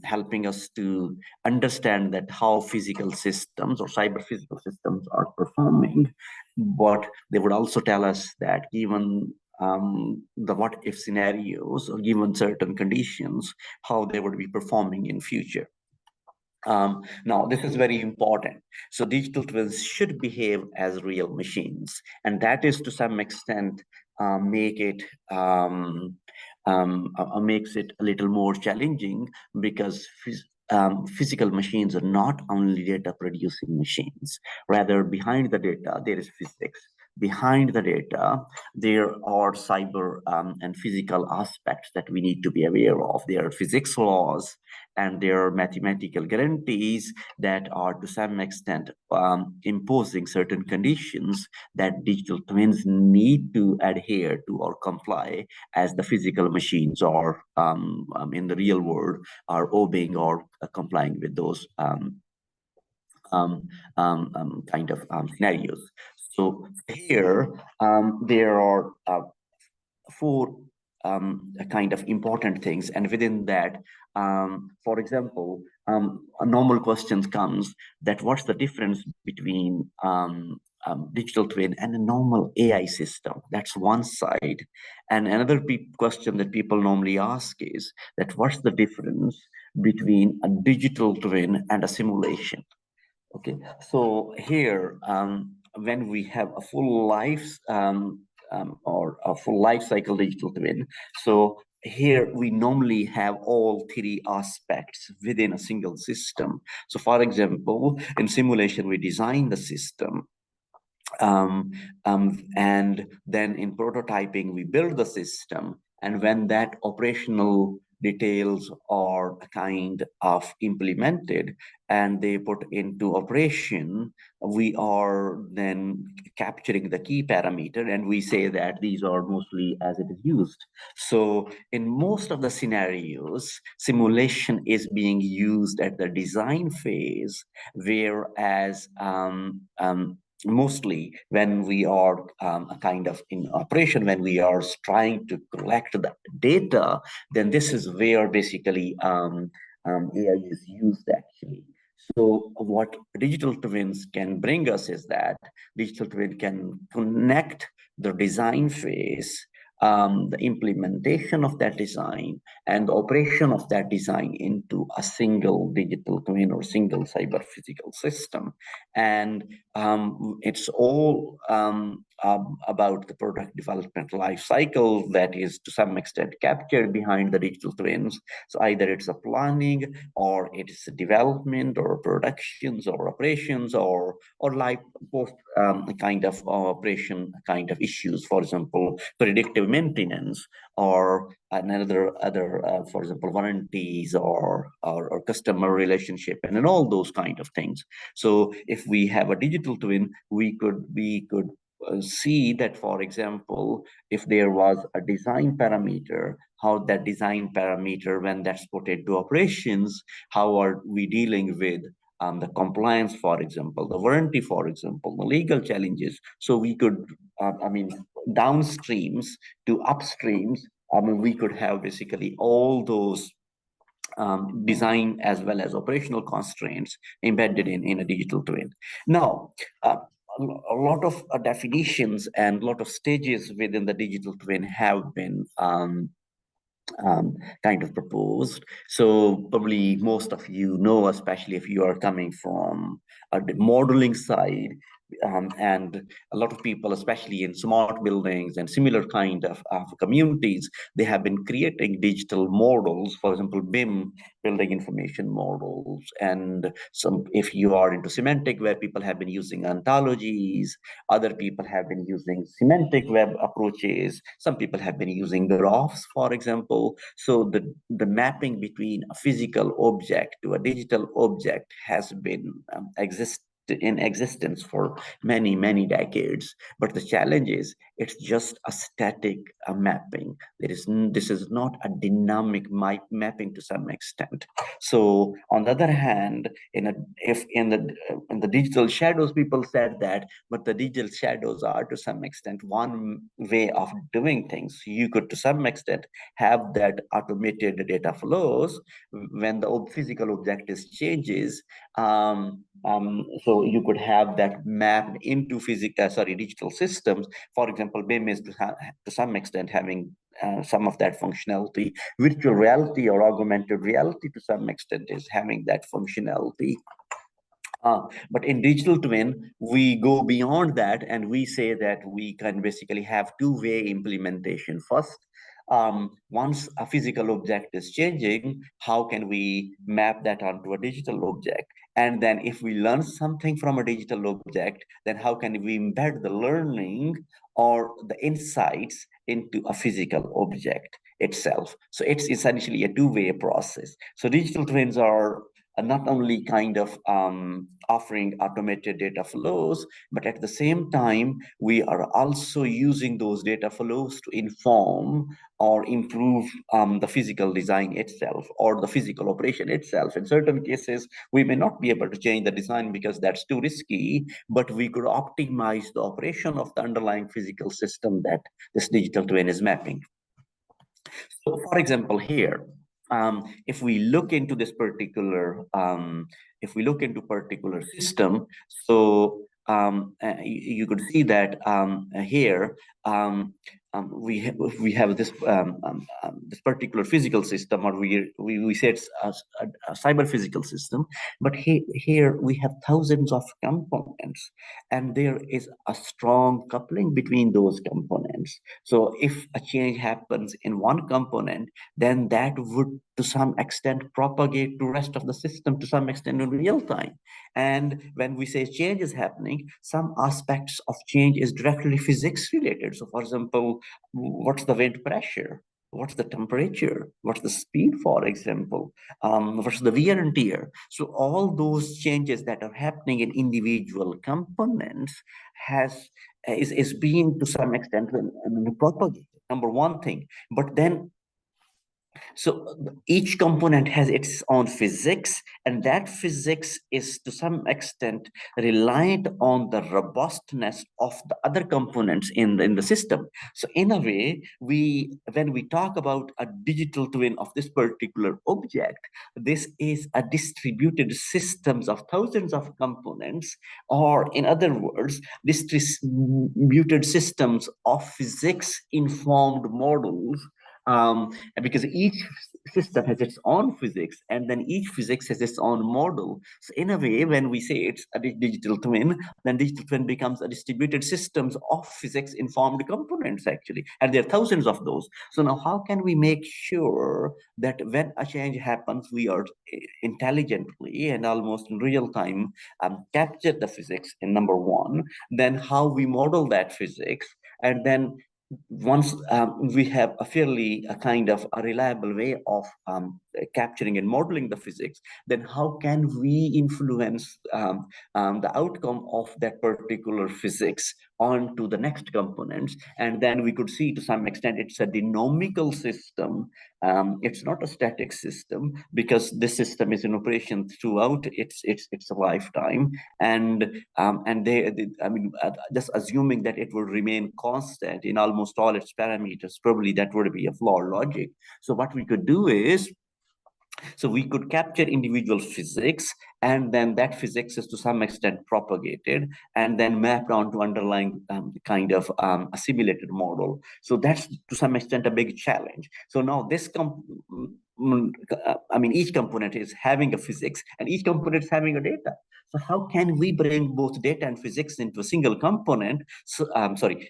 helping us to understand that how physical systems or cyber physical systems are performing, but they would also tell us that given the what if scenarios or given certain conditions, how they would be performing in future. Now, this is very important. So digital twins should behave as real machines, and that is to some extent makes it a little more challenging because physical machines are not only data producing machines. Rather, behind the data, there is physics. Behind the data, there are cyber and physical aspects that we need to be aware of. There are physics laws and there are mathematical guarantees that are to some extent imposing certain conditions that digital twins need to adhere to or comply as the physical machines are in the real world are obeying or complying with those kind of scenarios. So here there are four kind of important things, and within that, for example, a normal question comes that what's the difference between digital twin and a normal AI system? That's one side. And another question that people normally ask is that what's the difference between a digital twin and a simulation? Okay, so here, when we have a full life or a full life cycle digital twin, so here we normally have all three aspects within a single system. So for example, in simulation, we design the system. And then in prototyping, we build the system. And when that operational details are kind of implemented and they put into operation, we are then capturing the key parameter and we say that these are mostly as it is used. So in most of the scenarios, simulation is being used at the design phase, whereas mostly when we are kind of in operation, when we are trying to collect the data, then this is where basically AI is used actually. So what digital twins can bring us is that digital twin can connect the design phase, the implementation of that design and the operation of that design into a single digital twin or single cyber physical system. And it's all about the product development life cycle that is to some extent captured behind the digital twins. So either it's a planning or it's a development or productions or operations or like post kind of operation kind of issues, for example, predictive maintenance or another for example, warranties or customer relationship and all those kind of things. So if we have a digital twin, we could see that, for example, if there was a design parameter, how that design parameter, when that's put into operations, how are we dealing with the compliance, for example, the warranty, for example, the legal challenges. So we could, downstreams to upstreams, we could have basically all those design as well as operational constraints embedded in a digital twin. Now, a lot of definitions and a lot of stages within the digital twin have been kind of proposed. So probably most of you know, especially if you are coming from the modeling side, and a lot of people, especially in smart buildings and similar kind of communities, they have been creating digital models, for example, BIM, building information models. And some, if you are into semantic, where people have been using ontologies, other people have been using semantic web approaches, some people have been using graphs, for example. So the mapping between a physical object to a digital object has been in existence for many, many decades. But the challenge is it's just a static mapping. This is not a dynamic mapping to some extent. So on the other hand, in the digital shadows, people said that, but the digital shadows are to some extent one way of doing things. You could to some extent have that automated data flows when the physical object is changes. So you could have that mapped into digital systems. For example, BIM is to some extent having some of that functionality. Virtual reality or augmented reality to some extent is having that functionality. But in digital twin, we go beyond that and we say that we can basically have two-way implementation. First, once a physical object is changing, how can we map that onto a digital object? And then if we learn something from a digital object, then how can we embed the learning or the insights into a physical object itself? So it's essentially a two-way process. So digital twins are not only kind of offering automated data flows, but at the same time, we are also using those data flows to inform or improve the physical design itself or the physical operation itself. In certain cases, we may not be able to change the design because that's too risky, but we could optimize the operation of the underlying physical system that this digital twin is mapping. So for example, here, if we look into this particular, system, so you could see that here we have this this particular physical system, or we say it's a cyber physical system, but here we have thousands of components, and there is a strong coupling between those components. So if a change happens in one component, then that would to some extent propagate to rest of the system to some extent in real time. And when we say change is happening, some aspects of change is directly physics related. So for example, what's the wind pressure? What's the temperature? What's the speed, for example? What's the wear and tear? So all those changes that are happening in individual components is being to some extent propagated. Number one thing, but then so each component has its own physics, and that physics is to some extent reliant on the robustness of the other components in the system. So in a way, when we talk about a digital twin of this particular object, this is a distributed systems of thousands of components, or in other words, distributed systems of physics informed models, because each system has its own physics, and then each physics has its own model. So in a way, when we say it's a digital twin, then digital twin becomes a distributed systems of physics informed components, actually, and there are thousands of those. So now how can we make sure that when a change happens, we are intelligently and almost in real time capture the physics in number one, then how we model that physics, and then once we have a fairly kind of a reliable way of capturing and modeling the physics, then how can we influence the outcome of that particular physics onto the next components? And then we could see to some extent it's a dynamical system. It's not a static system, because this system is in operation throughout its lifetime, and just assuming that it will remain constant in almost all its parameters, probably that would be a flawed logic. So what we could do is, so we could capture individual physics, and then that physics is to some extent propagated and then mapped onto underlying kind of a simulated model. So that's to some extent a big challenge. So now this each component is having a physics, and each component is having a data. So how can we bring both data and physics into a single component,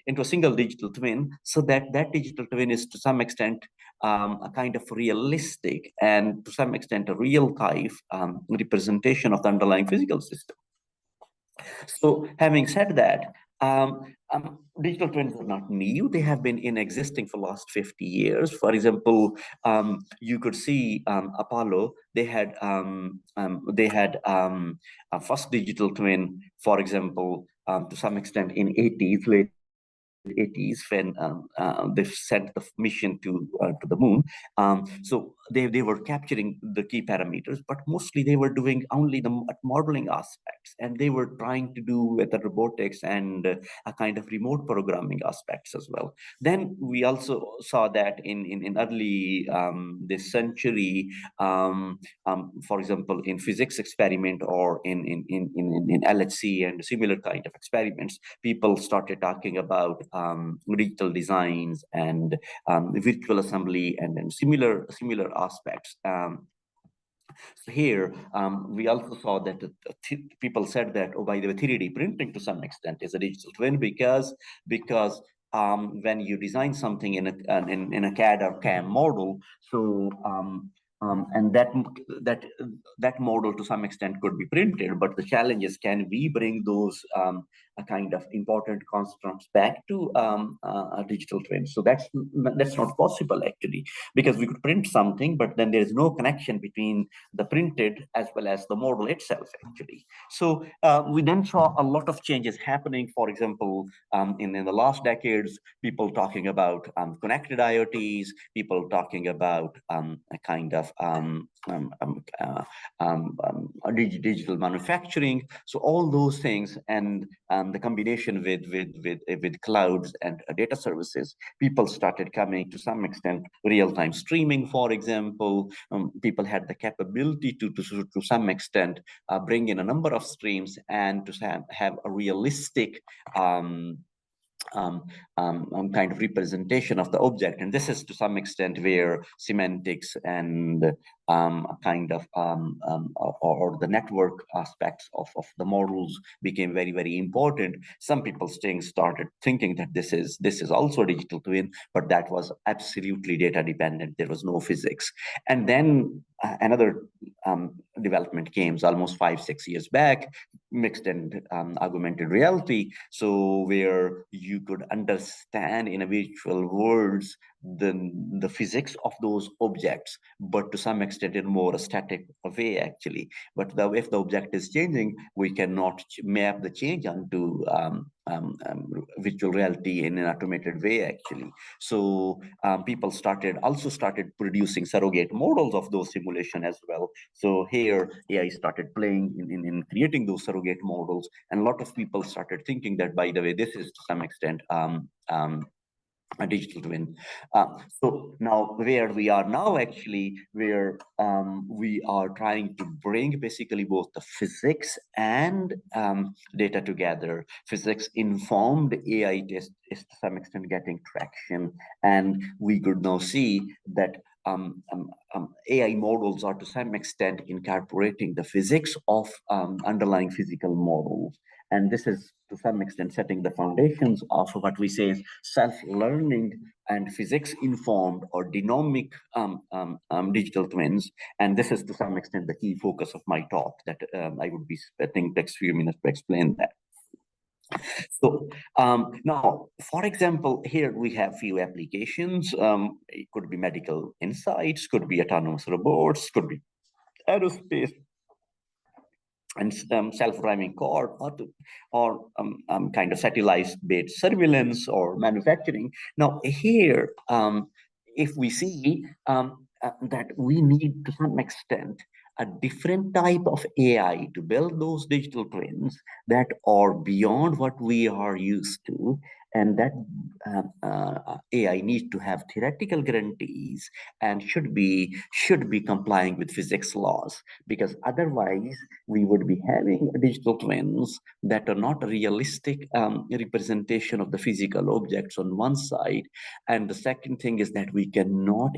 into a single digital twin, so that that digital twin is to some extent a kind of realistic and to some extent a real-time representation of the underlying physical system. So having said that, digital twins are not new. They have been in existing for the last 50 years. For example, you could see Apollo. They had a first digital twin, for example, to some extent in late 80s, when they sent the mission to the moon. So they were capturing the key parameters, but mostly they were doing only the modeling aspects, and they were trying to do with the robotics and a kind of remote programming aspects as well. Then we also saw that in early this century, for example, in physics experiment or in LHC and similar kind of experiments, people started talking about digital designs and virtual assembly and similar aspects. So here, we also saw that people said that, oh, by the way, 3D printing to some extent is a digital twin, because when you design something in a CAD or CAM model. So and that model to some extent could be printed, but the challenge is, can we bring those a kind of important constructs back to a digital twin? So that's not possible actually, because we could print something, but then there is no connection between the printed as well as the model itself actually. So we then saw a lot of changes happening. For example, in the last decades, people talking about connected IoTs, people talking about a kind of digital manufacturing. So all those things, and the combination with clouds and data services, people started coming to some extent real-time streaming, for example. People had the capability to some extent bring in a number of streams and to have a realistic kind of representation of the object. And this is to some extent where semantics and kind of or the network aspects of the models became very, very important. Some people started thinking that this is also a digital twin, but that was absolutely data dependent. There was no physics. And then another development came almost 5-6 years back, mixed and augmented reality. So where you could understand in a virtual worlds the physics of those objects, but to some extent in more a static way actually. But if the object is changing, we cannot map the change onto virtual reality in an automated way actually. So people also started producing surrogate models of those simulation as well. So here AI started playing in creating those surrogate models, and a lot of people started thinking that, by the way, this is to some extent a digital twin. So now where we are now actually, where we are trying to bring basically both the physics and data together. Physics informed AI is to some extent getting traction, and we could now see that AI models are to some extent incorporating the physics of underlying physical models. And this is to some extent setting the foundations of what we say is self-learning and physics-informed or dynamic digital twins. And this is to some extent the key focus of my talk that I would be spending next few minutes to explain that. So now, for example, here we have few applications. It could be medical insights, could be autonomous robots, could be aerospace, and self-driving car, or kind of satellite-based surveillance or manufacturing. Now here, if we see that we need to some extent a different type of AI to build those digital twins that are beyond what we are used to, and that AI needs to have theoretical guarantees and should be complying with physics laws, because otherwise we would be having digital twins that are not a realistic representation of the physical objects on one side. And the second thing is that we cannot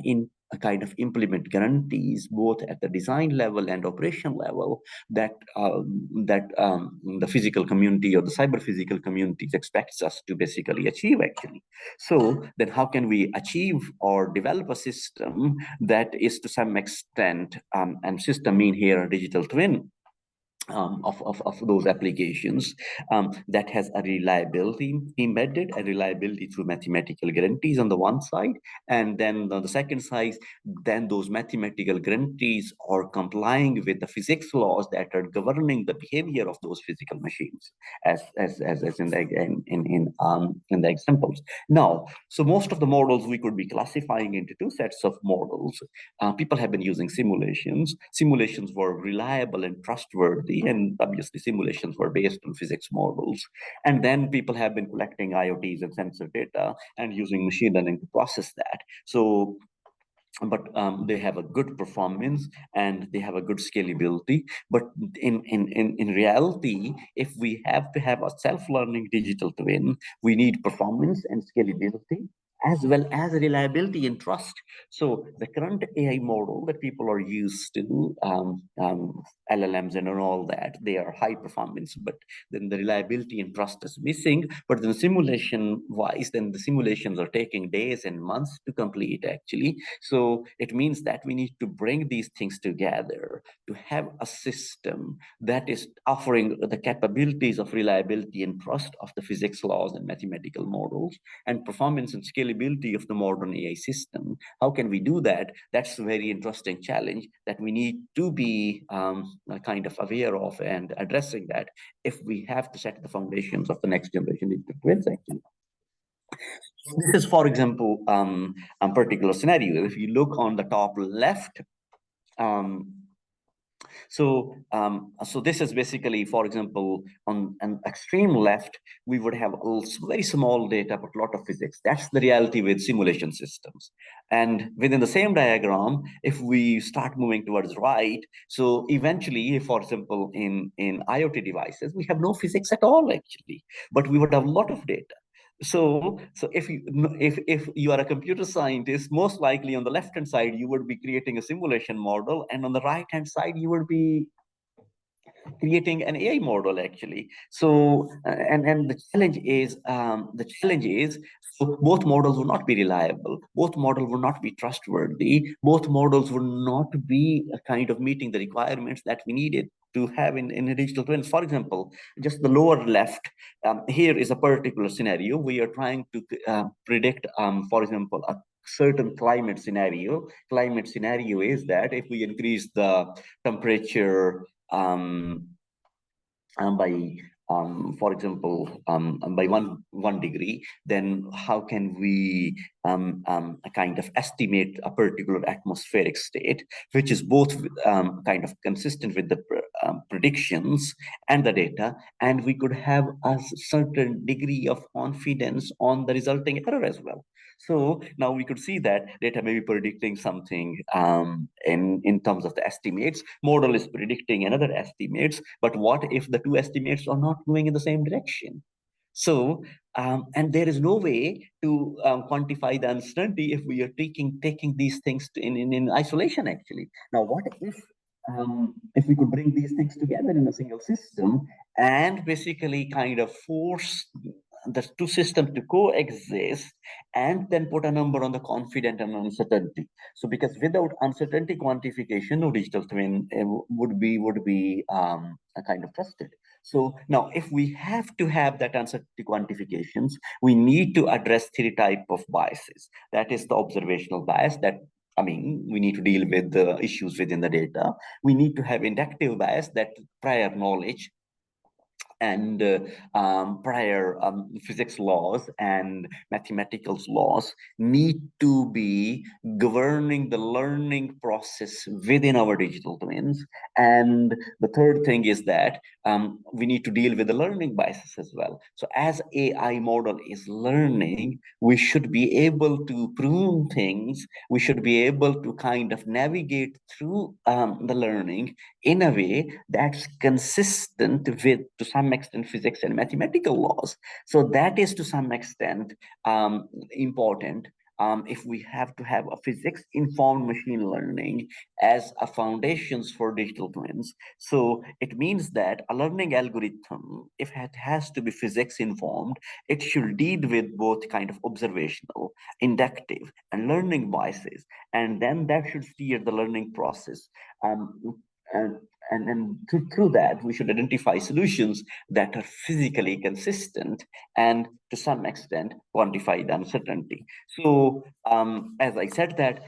kind of implement guarantees both at the design level and operation level that the physical community or the cyber physical communities expects us to basically achieve actually. So then how can we achieve or develop a system that is to some extent, and system mean here a digital twin, of those applications that has a reliability embedded, a reliability through mathematical guarantees on the one side, and then on the second side, then those mathematical guarantees are complying with the physics laws that are governing the behavior of those physical machines, as in the examples. Now, so most of the models we could be classifying into two sets of models. People have been using simulations. Simulations were reliable and trustworthy, and obviously simulations were based on physics models. And then people have been collecting IoTs and sensor data and using machine learning to process that. So, but they have a good performance and they have a good scalability. But in reality, if we have to have a self-learning digital twin, we need performance and scalability. as well as reliability and trust. So the current AI model that people are used to, LLMs and all that, they are high performance, but then the reliability and trust is missing. But the simulation wise, then the simulations are taking days and months to complete actually. So it means that we need to bring these things together to have a system that is offering the capabilities of reliability and trust of the physics laws and mathematical models, and performance and scalability of the modern AI system. How can we do that? That's a very interesting challenge that we need to be kind of aware of and addressing that if we have to set the foundations of the next generation digital twins actually. This is, for example, a particular scenario. If you look on the top left, so this is basically, for example, on an extreme left, we would have very small data, but a lot of physics. That's the reality with simulation systems. And within the same diagram, if we start moving towards right, so eventually, for example, in IoT devices, we have no physics at all, actually, but we would have a lot of data. So if you are a computer scientist, most likely on the left-hand side, you would be creating a simulation model, and on the right-hand side, you would be creating an AI model actually. So and the challenge is so both models will not be reliable, both models will not be trustworthy, both models will not be kind of meeting the requirements that we needed to have in a digital twins. For example, just the lower left, here is a particular scenario. We are trying to predict, for example, a certain climate scenario. Climate scenario is that if we increase the temperature by for example, by one degree, then how can we kind of estimate a particular atmospheric state, which is both kind of consistent with the predictions and the data, and we could have a certain degree of confidence on the resulting error as well. So now we could see that data may be predicting something in terms of the estimates, model is predicting another estimates, but what if the two estimates are not moving in the same direction? So, and there is no way to quantify the uncertainty if we are taking these things in isolation actually. Now, what if we could bring these things together in a single system and basically kind of force the two systems to coexist and then put a number on the confident and uncertainty. So because without uncertainty quantification, no digital twin would be a kind of trusted. So now if we have to have that uncertainty quantifications, we need to address three types of biases. That is the observational bias, that we need to deal with the issues within the data. We need to have inductive bias, that prior knowledge and prior physics laws and mathematical laws need to be governing the learning process within our digital twins. And the third thing is that we need to deal with the learning biases as well. So as AI model is learning, we should be able to prune things. We should be able to kind of navigate through the learning in a way that's consistent with, to some extent, physics and mathematical laws. So that is to some extent important if we have to have a physics-informed machine learning as a foundations for digital twins. So it means that a learning algorithm, if it has to be physics-informed, it should deal with both kind of observational, inductive, and learning biases. And then that should steer the learning process. And through that, we should identify solutions that are physically consistent and to some extent quantify the uncertainty. So as I said that,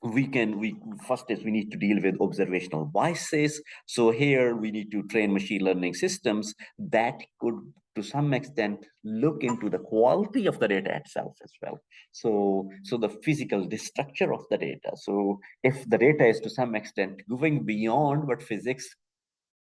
we first is we need to deal with observational biases. So here we need to train machine learning systems that could to some extent look into the quality of the data itself as well. So the physical structure of the data. So if the data is to some extent going beyond what physics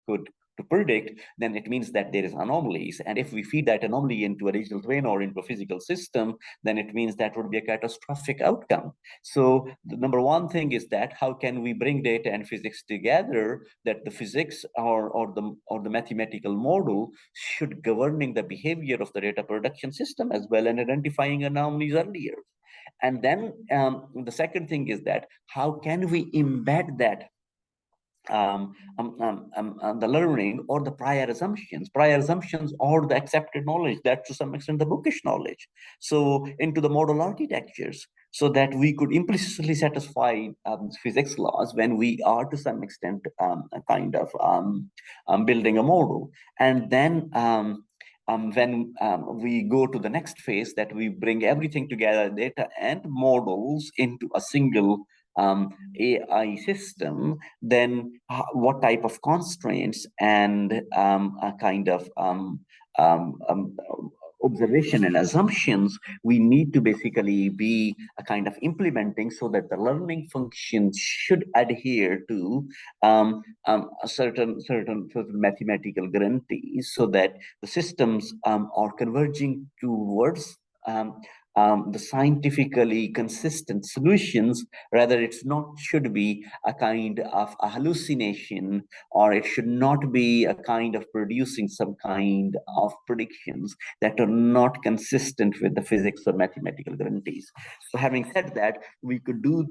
could to predict, then it means that there is anomalies. And if we feed that anomaly into a digital twin or into a physical system, then it means that would be a catastrophic outcome. So the number one thing is that how can we bring data and physics together, that the physics or the mathematical model should governing the behavior of the data production system as well, and identifying anomalies earlier. And then the second thing is that how can we embed that the learning or the prior assumptions or the accepted knowledge, that to some extent the bookish knowledge, so into the model architectures, so that we could implicitly satisfy physics laws when we are to some extent kind of building a model. And then when we go to the next phase, that we bring everything together, data and models, into a single AI system, then what type of constraints and a kind of observation and assumptions we need to basically be a kind of implementing, so that the learning functions should adhere to a certain mathematical guarantees, so that the systems are converging towards the scientifically consistent solutions. Rather, it's not should be a kind of a hallucination, or it should not be a kind of producing some kind of predictions that are not consistent with the physics or mathematical guarantees. So having said that, we could do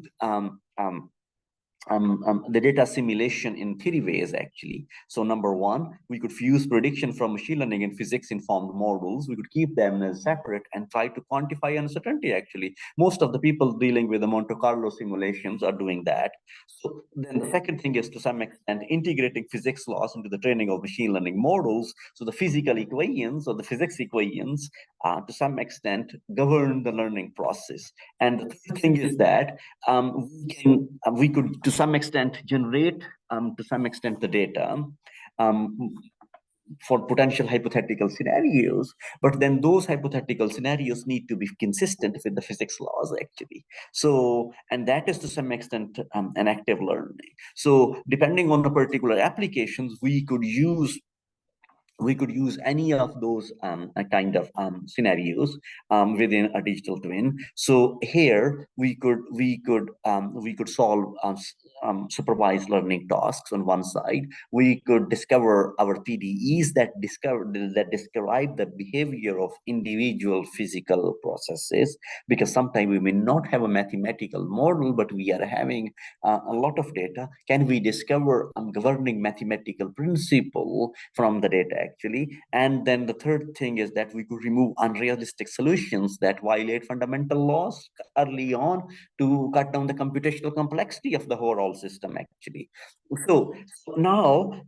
the data simulation in three ways, actually. So number one, we could fuse prediction from machine learning and physics informed models. We could keep them as separate and try to quantify uncertainty, actually. Most of the people dealing with the Monte Carlo simulations are doing that. So then the second thing is, to some extent, integrating physics laws into the training of machine learning models. So the physical equations or the physics equations, to some extent, govern the learning process. And the third thing is that we could, to some extent, generate to some extent the data for potential hypothetical scenarios, but then those hypothetical scenarios need to be consistent with the physics laws, actually. So, and that is to some extent an active learning. So depending on the particular applications, we could use any of those kind of scenarios within a digital twin. So here we could solve supervised learning tasks on one side. We could discover our PDEs that describe the behavior of individual physical processes, because sometimes we may not have a mathematical model, but we are having a lot of data. Can we discover governing mathematical principle from the data, actually? And then the third thing is that we could remove unrealistic solutions that violate fundamental laws early on, to cut down the computational complexity of the overall system, actually. So now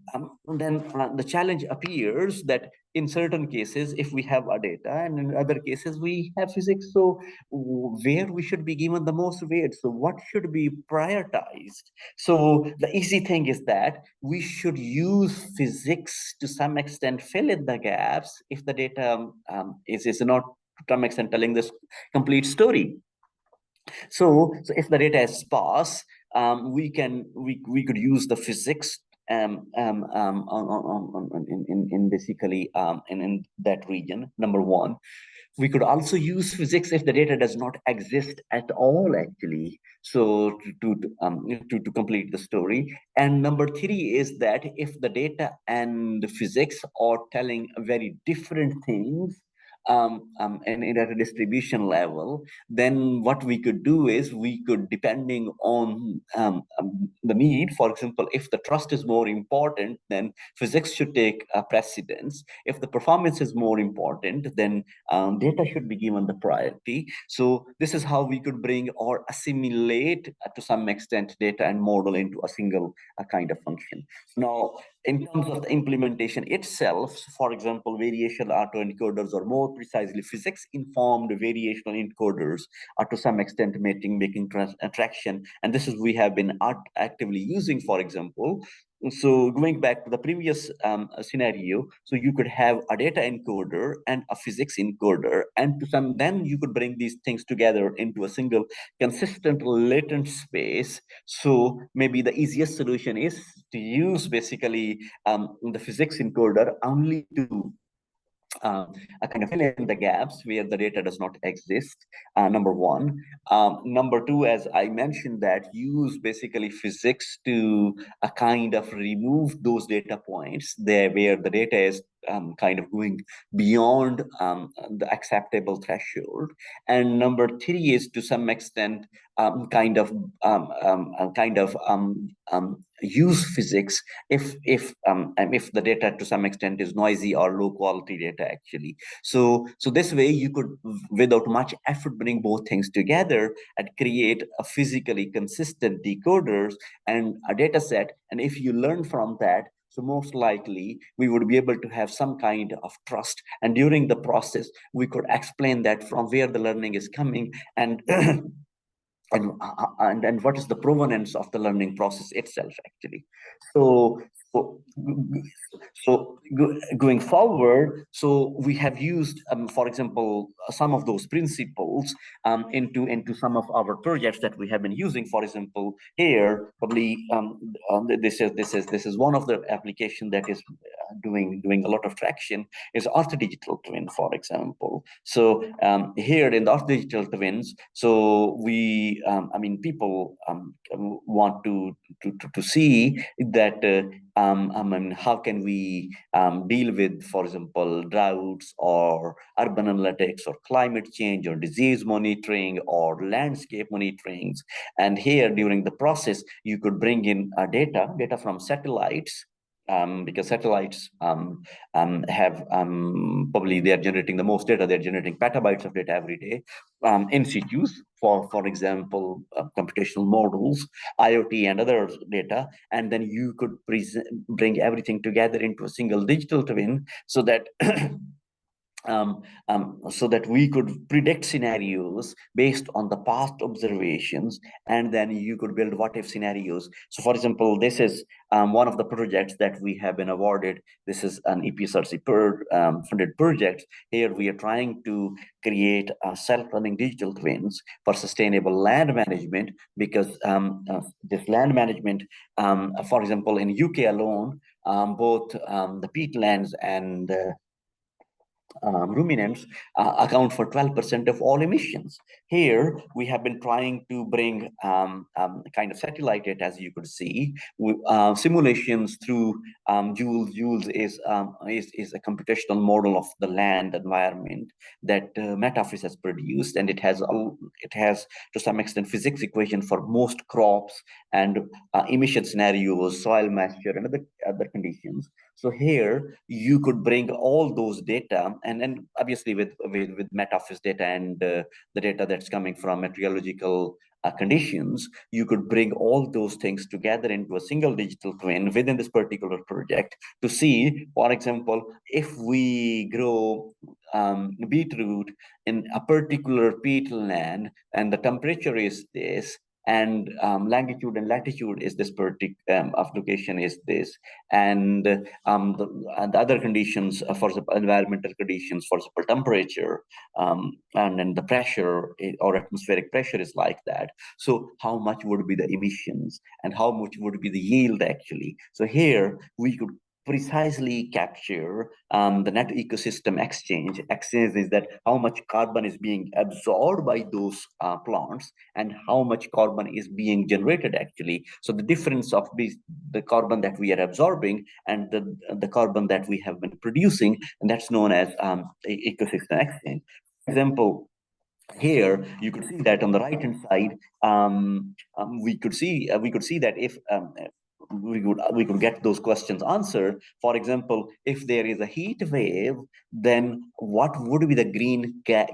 then the challenge appears that in certain cases, if we have our data, and in other cases we have physics, so where we should be given the most weight, so what should be prioritized? So the easy thing is that we should use physics to some extent, fill in the gaps if the data is not to some extent telling this complete story. So if the data is sparse, we could use the physics basically in that region. Number one, we could also use physics if the data does not exist at all, actually. So to complete the story. And number three is that if the data and the physics are telling very different things, and at a distribution level, then what we could do is we could, depending on the need, for example, if the trust is more important, then physics should take precedence. If the performance is more important, then data should be given the priority. So this is how we could bring or assimilate to some extent data and model into a single kind of function. Now, in terms of the implementation itself, for example, variational autoencoders, or more precisely physics-informed variational encoders, are to some extent making traction. And this is we have been actively using, for example, so going back to the previous scenario, so you could have a data encoder and a physics encoder, and then you could bring these things together into a single consistent latent space. So maybe the easiest solution is to use basically the physics encoder only to a kind of fill in the gaps where the data does not exist, number one. Number two, as I mentioned, that use basically physics to kind of remove those data points there where the data is kind of going beyond the acceptable threshold. And number three is to some extent kind of use physics if the data to some extent is noisy or low quality data actually. So this way you could, without much effort, bring both things together and create a physically consistent decoders and a data set. And if you learn from that, so most likely we would be able to have some kind of trust. And during the process, we could explain that from where the learning is coming and and what is the provenance of the learning process itself actually. So so, going forward, so we have used for example some of those principles into some of our projects that we have been using. For example, here probably this is one of the application that is doing a lot of traction is Earth Digital Twin, for example. So here in the Earth Digital Twins, so we, I mean, people want to see that I mean, how can we deal with, for example, droughts or urban analytics or climate change or disease monitoring or landscape monitoring. And here during the process, you could bring in data from satellites, because satellites have probably they are generating the most data. They're generating petabytes of data every day. In situs, for example, computational models, IoT and other data, and then you could bring everything together into a single digital twin so that so that we could predict scenarios based on the past observations, and then you could build what-if scenarios. So, for example, this is one of the projects that we have been awarded. This is an EPSRC funded project. Here we are trying to create self-running digital twins for sustainable land management, because this land management, for example, in UK alone, both the peatlands and ruminants account for 12% of all emissions. Here, we have been trying to bring kind of satellite data, as you could see, simulations through Joules. Joules is a computational model of the land environment that MetOffice has produced, and it has to some extent physics equation for most crops and emission scenarios, soil moisture, and other conditions. So here you could bring all those data, and obviously with MetOffice data and the data that's coming from meteorological conditions, you could bring all those things together into a single digital twin within this particular project to see, for example, if we grow beetroot in a particular peatland and the temperature is this, and longitude and latitude is this particular of location is this, and the other conditions for the environmental conditions, for example, temperature, and then the pressure or atmospheric pressure is like that. So how much would be the emissions and how much would be the yield actually? So here we could precisely capture the net ecosystem exchange. Exchange is that how much carbon is being absorbed by those plants and how much carbon is being generated actually. So the difference of the carbon that we are absorbing and the carbon that we have been producing, and that's known as ecosystem exchange. For example, here you could see that on the right hand side, we could see that if we could get those questions answered. For example, if there is a heat wave, then what would be the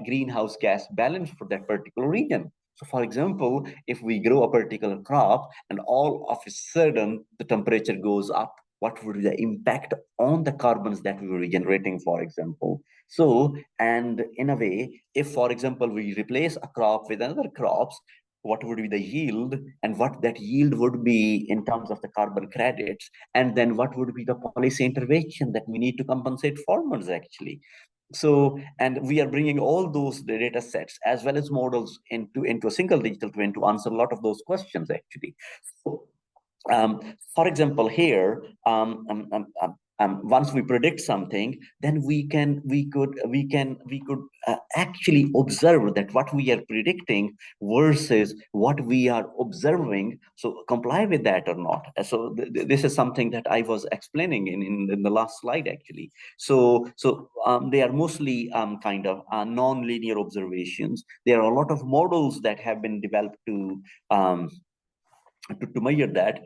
greenhouse gas balance for that particular region? So, for example, if we grow a particular crop and all of a sudden the temperature goes up, what would be the impact on the carbons that we were generating, for example? So, and in a way, if, for example, we replace a crop with another crops, what would be the yield, and what that yield would be in terms of the carbon credits, and then what would be the policy intervention that we need to compensate farmers actually. So, and we are bringing all those data sets as well as models into a single digital twin to answer a lot of those questions actually. So, for example, here, once we predict something, then we could actually observe that what we are predicting versus what we are observing. So comply with that or not. So this is something that I was explaining in the last slide actually. So they are mostly kind of non-linear observations. There are a lot of models that have been developed to measure that,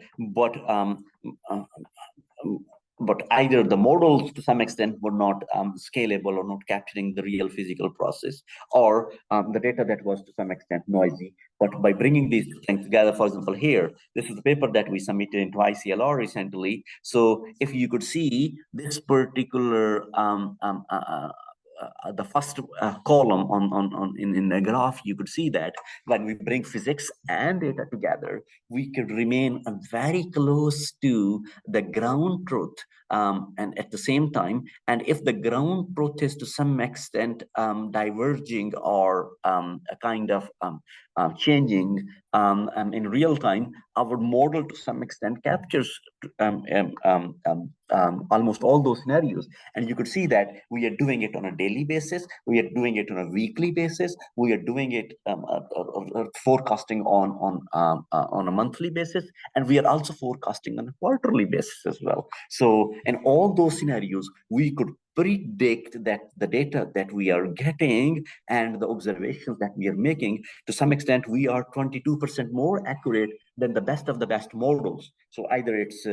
but either the models to some extent were not scalable or not capturing the real physical process, or the data that was to some extent noisy. But by bringing these things together, for example, here, this is the paper that we submitted into ICLR recently. So if you could see this particular the first column in the graph, you could see that when we bring physics and data together, we could remain very close to the ground truth, and at the same time, and if the ground truth is to some extent diverging or a kind of changing in real time, our model to some extent captures almost all those scenarios. And you could see that we are doing it on a daily basis, we are doing it on a weekly basis, we are doing it forecasting on a monthly basis, and we are also forecasting on a quarterly basis as well. So in all those scenarios, we could predict that the data that we are getting and the observations that we are making, to some extent, we are 22% more accurate than the best of the best models. So either it's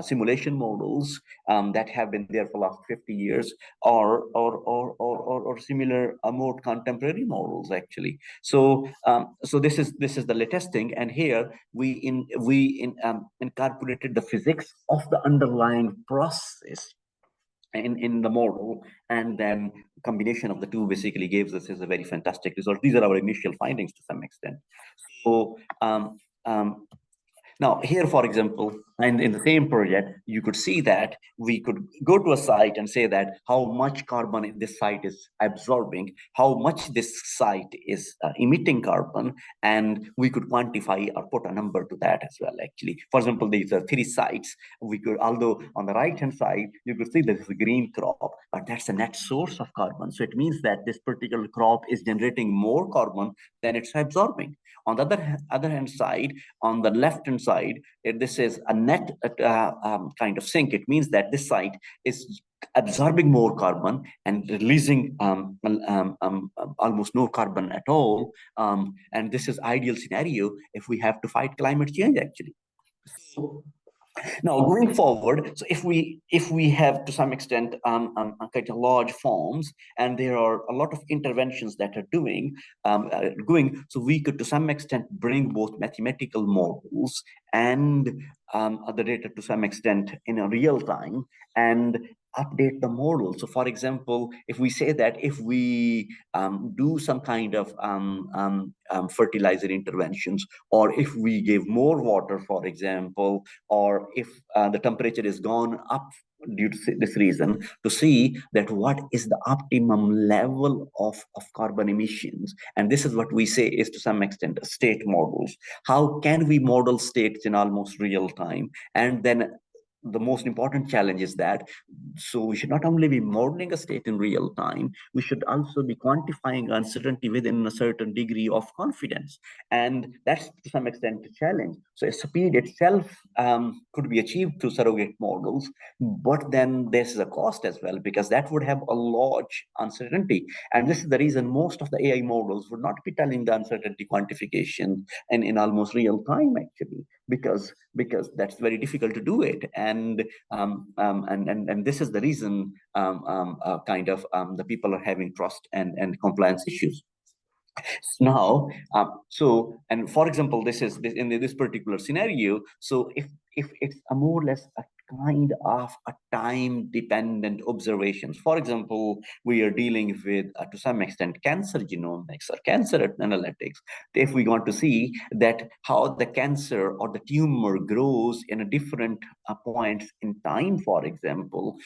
simulation models that have been there for the last 50 years, or similar more contemporary models actually. So so this is the latest thing, and here we incorporated the physics of the underlying process in the model, and then combination of the two basically gives us a very fantastic result. These are our initial findings to some extent. So now here, for example, and in the same project, you could see that we could go to a site and say that how much carbon this site is absorbing, how much this site is emitting carbon, and we could quantify or put a number to that as well, actually. For example, these are 3 sites. We could, although on the right-hand side, you could see there is a green crop, but that's a net source of carbon. So it means that this particular crop is generating more carbon than it's absorbing. On the other hand side, on the left-hand side, this is a net kind of sink. It means that this site is absorbing more carbon and releasing almost no carbon at all. And this is ideal scenario if we have to fight climate change, actually. So, now, going forward, so if we have to some extent kind of large farms, and there are a lot of interventions that are going, so we could to some extent bring both mathematical models and the data to some extent in a real time and update the model. So for example, if we say that if we do some kind of fertilizer interventions, or if we give more water, for example, or if the temperature is gone up due to this reason, to see that what is the optimum level of carbon emissions. And this is what we say is to some extent state models. How can we model states in almost real time? And then the most important challenge is that, so we should not only be modeling a state in real time, we should also be quantifying uncertainty within a certain degree of confidence. And that's to some extent a challenge. So speed itself could be achieved through surrogate models, but then there's a cost as well, because that would have a large uncertainty. And this is the reason most of the AI models would not be telling the uncertainty quantification in almost real time, actually, because that's very difficult to do it. And this is the reason kind of the people are having trust and compliance issues. Now, so, and for example, this is in this particular scenario. So if it's a more or less a kind of a time-dependent observations. For example, we are dealing with, to some extent, cancer genomics or cancer analytics. If we want to see that how the cancer or the tumor grows in a different points in time, for example,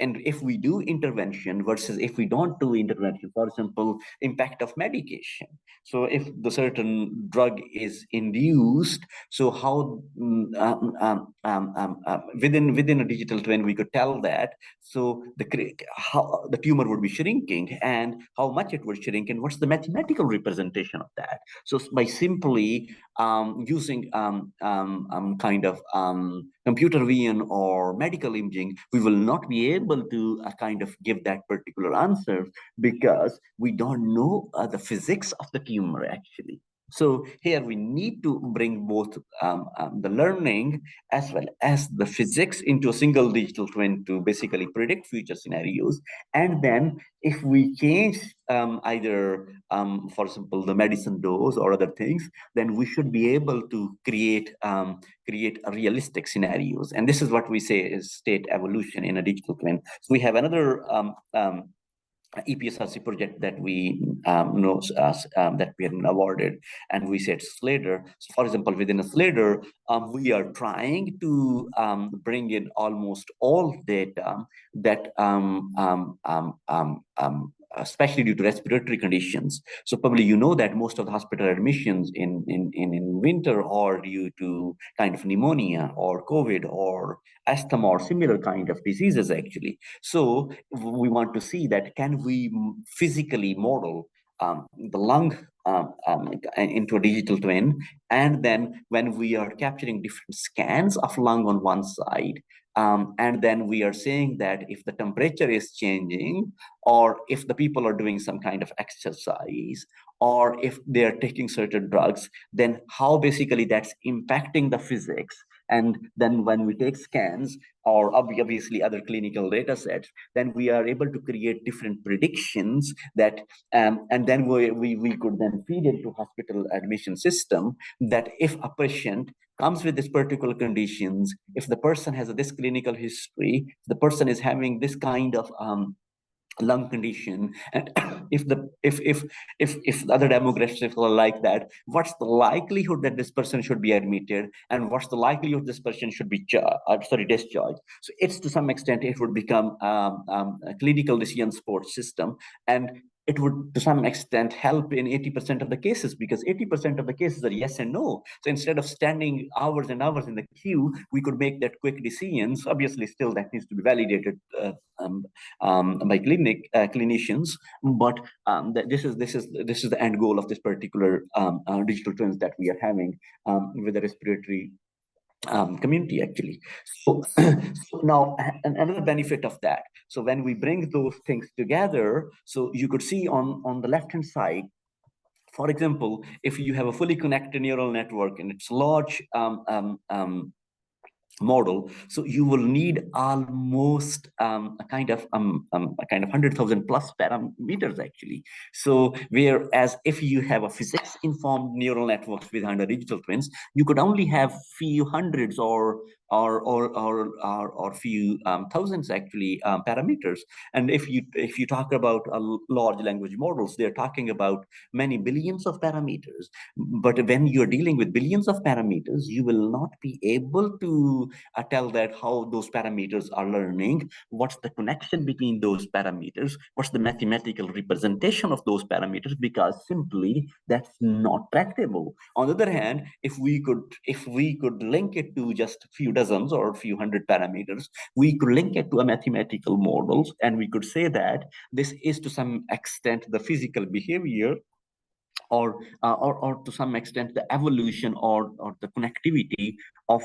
and if we do intervention versus if we don't do intervention, for example, impact of medication. So if the certain drug is induced, so how within a digital twin we could tell that. So how the tumor would be shrinking and how much it would shrink and what's the mathematical representation of that. So by simply using kind of computer vision or medical imaging, we will not be able to kind of give that particular answer because we don't know the physics of the tumor actually. So here we need to bring both the learning as well as the physics into a single digital twin to basically predict future scenarios. And then if we change either, for example, the medicine dose or other things, then we should be able to create realistic scenarios. And this is what we say is state evolution in a digital twin. So we have another EPSRC project that we know that we have been awarded, and we said Slater. So for example, within a Slater, we are trying to bring in almost all data that especially due to respiratory conditions. So probably you know that most of the hospital admissions in winter are due to kind of pneumonia or COVID or asthma or similar kind of diseases actually. So we want to see that can we physically model the lung into a digital twin, and then when we are capturing different scans of lung on one side, and then we are saying that if the temperature is changing, or if the people are doing some kind of exercise, or if they are taking certain drugs, then how basically that's impacting the physics. And then when we take scans or obviously other clinical data sets, then we are able to create different predictions that, and then we could then feed into hospital admission system that if a patient comes with this particular conditions, if the person has this clinical history, the person is having this kind of lung condition, and if the other demographics are like that, what's the likelihood that this person should be admitted, and what's the likelihood this person should be discharged. So it's to some extent it would become a clinical decision support system, and it would to some extent help in 80% of the cases, because 80% of the cases are yes and no. So instead of standing hours and hours in the queue, we could make that quick decisions. Obviously still that needs to be validated by clinicians, but this is the end goal of this particular digital twins that we are having with the respiratory community actually. So, so now another benefit of that, so when we bring those things together, so you could see on the left hand side, for example, if you have a fully connected neural network and it's large model, so you will need almost a kind of 100,000 plus parameters actually. So whereas if you have a physics informed neural networks behind the digital twins, you could only have few hundreds or few thousands actually parameters. And if you talk about large language models, they're talking about many billions of parameters. But when you're dealing with billions of parameters, you will not be able to tell that how those parameters are learning, what's the connection between those parameters, what's the mathematical representation of those parameters, because simply that's not tractable. On the other hand, if we could link it to just a few dozens or a few hundred parameters, we could link it to a mathematical models, and we could say that this is to some extent the physical behavior, or to some extent the evolution or the connectivity of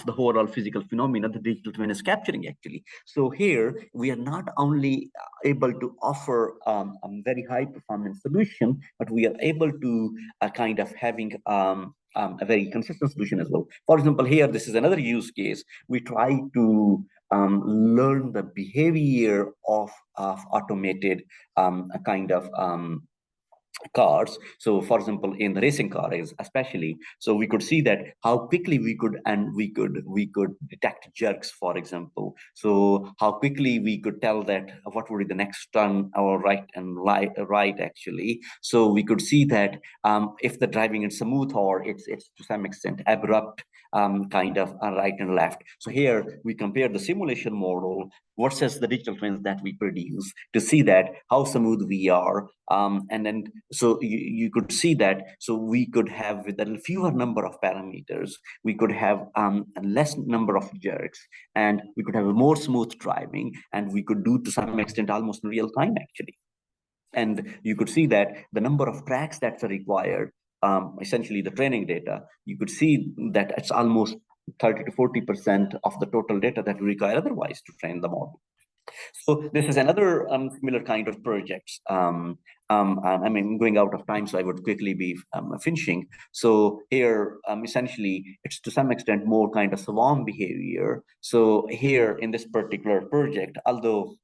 the overall physical phenomena the digital twin is capturing actually. So here we are not only able to offer a very high performance solution, but we are able to kind of having a very consistent solution as well. For example, here this is another use case. We try to learn the behavior of automated kind of cars. So for example, in the racing cars especially, so we could see that how quickly we could detect jerks, for example. So how quickly we could tell that what would be the next turn, or right and right actually. So we could see that if the driving is smooth or it's to some extent abrupt, kind of right and left. So here we compare the simulation model versus the digital twins that we produce to see that how smooth we are. And then so you could see that, so we could have with a fewer number of parameters, we could have a less number of jerks, and we could have a more smooth driving, and we could do to some extent almost in real time actually. And you could see that the number of tracks that's required, essentially the training data, you could see that it's almost 30 to 40% of the total data that we require otherwise to train the model. So this is another similar kind of projects. I mean, going out of time, so I would quickly be finishing. So here, essentially, it's to some extent more kind of swarm behavior. So here in this particular project, although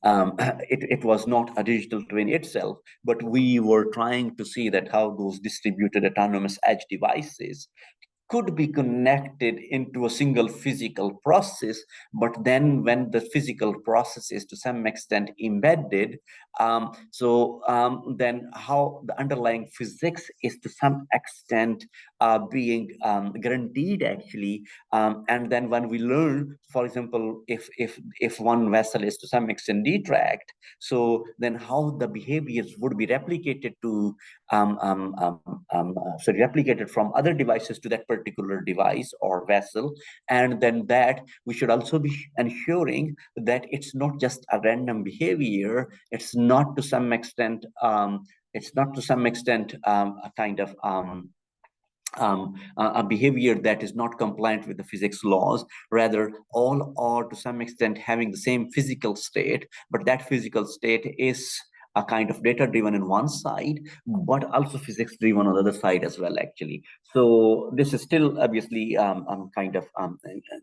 it was not a digital twin itself, but we were trying to see that how those distributed autonomous edge devices could be connected into a single physical process, but then when the physical process is to some extent embedded, then how the underlying physics is to some extent being guaranteed actually. And then when we learn, for example, if one vessel is to some extent detracked, so then how the behaviors would be replicated to replicated from other devices to that particular device or vessel. And then that we should also be ensuring that it's not just a random behavior, it's not to some extent a kind of a behavior that is not compliant with the physics laws. Rather, all are to some extent having the same physical state, but that physical state is a kind of data driven on one side, but also physics driven on the other side as well, actually. So this is still obviously kind of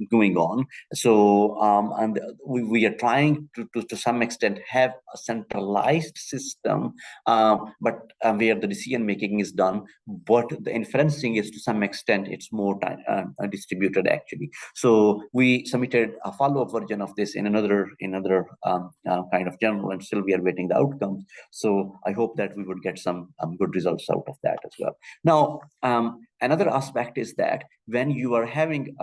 going on. So and we are trying to some extent have a centralized system, but where the decision making is done, but the inferencing is to some extent it's more distributed actually. So we submitted a follow-up version of this in another kind of journal, and still we are waiting the outcomes. So I hope that we would get some good results out of that as well. Now, another aspect is that when you are having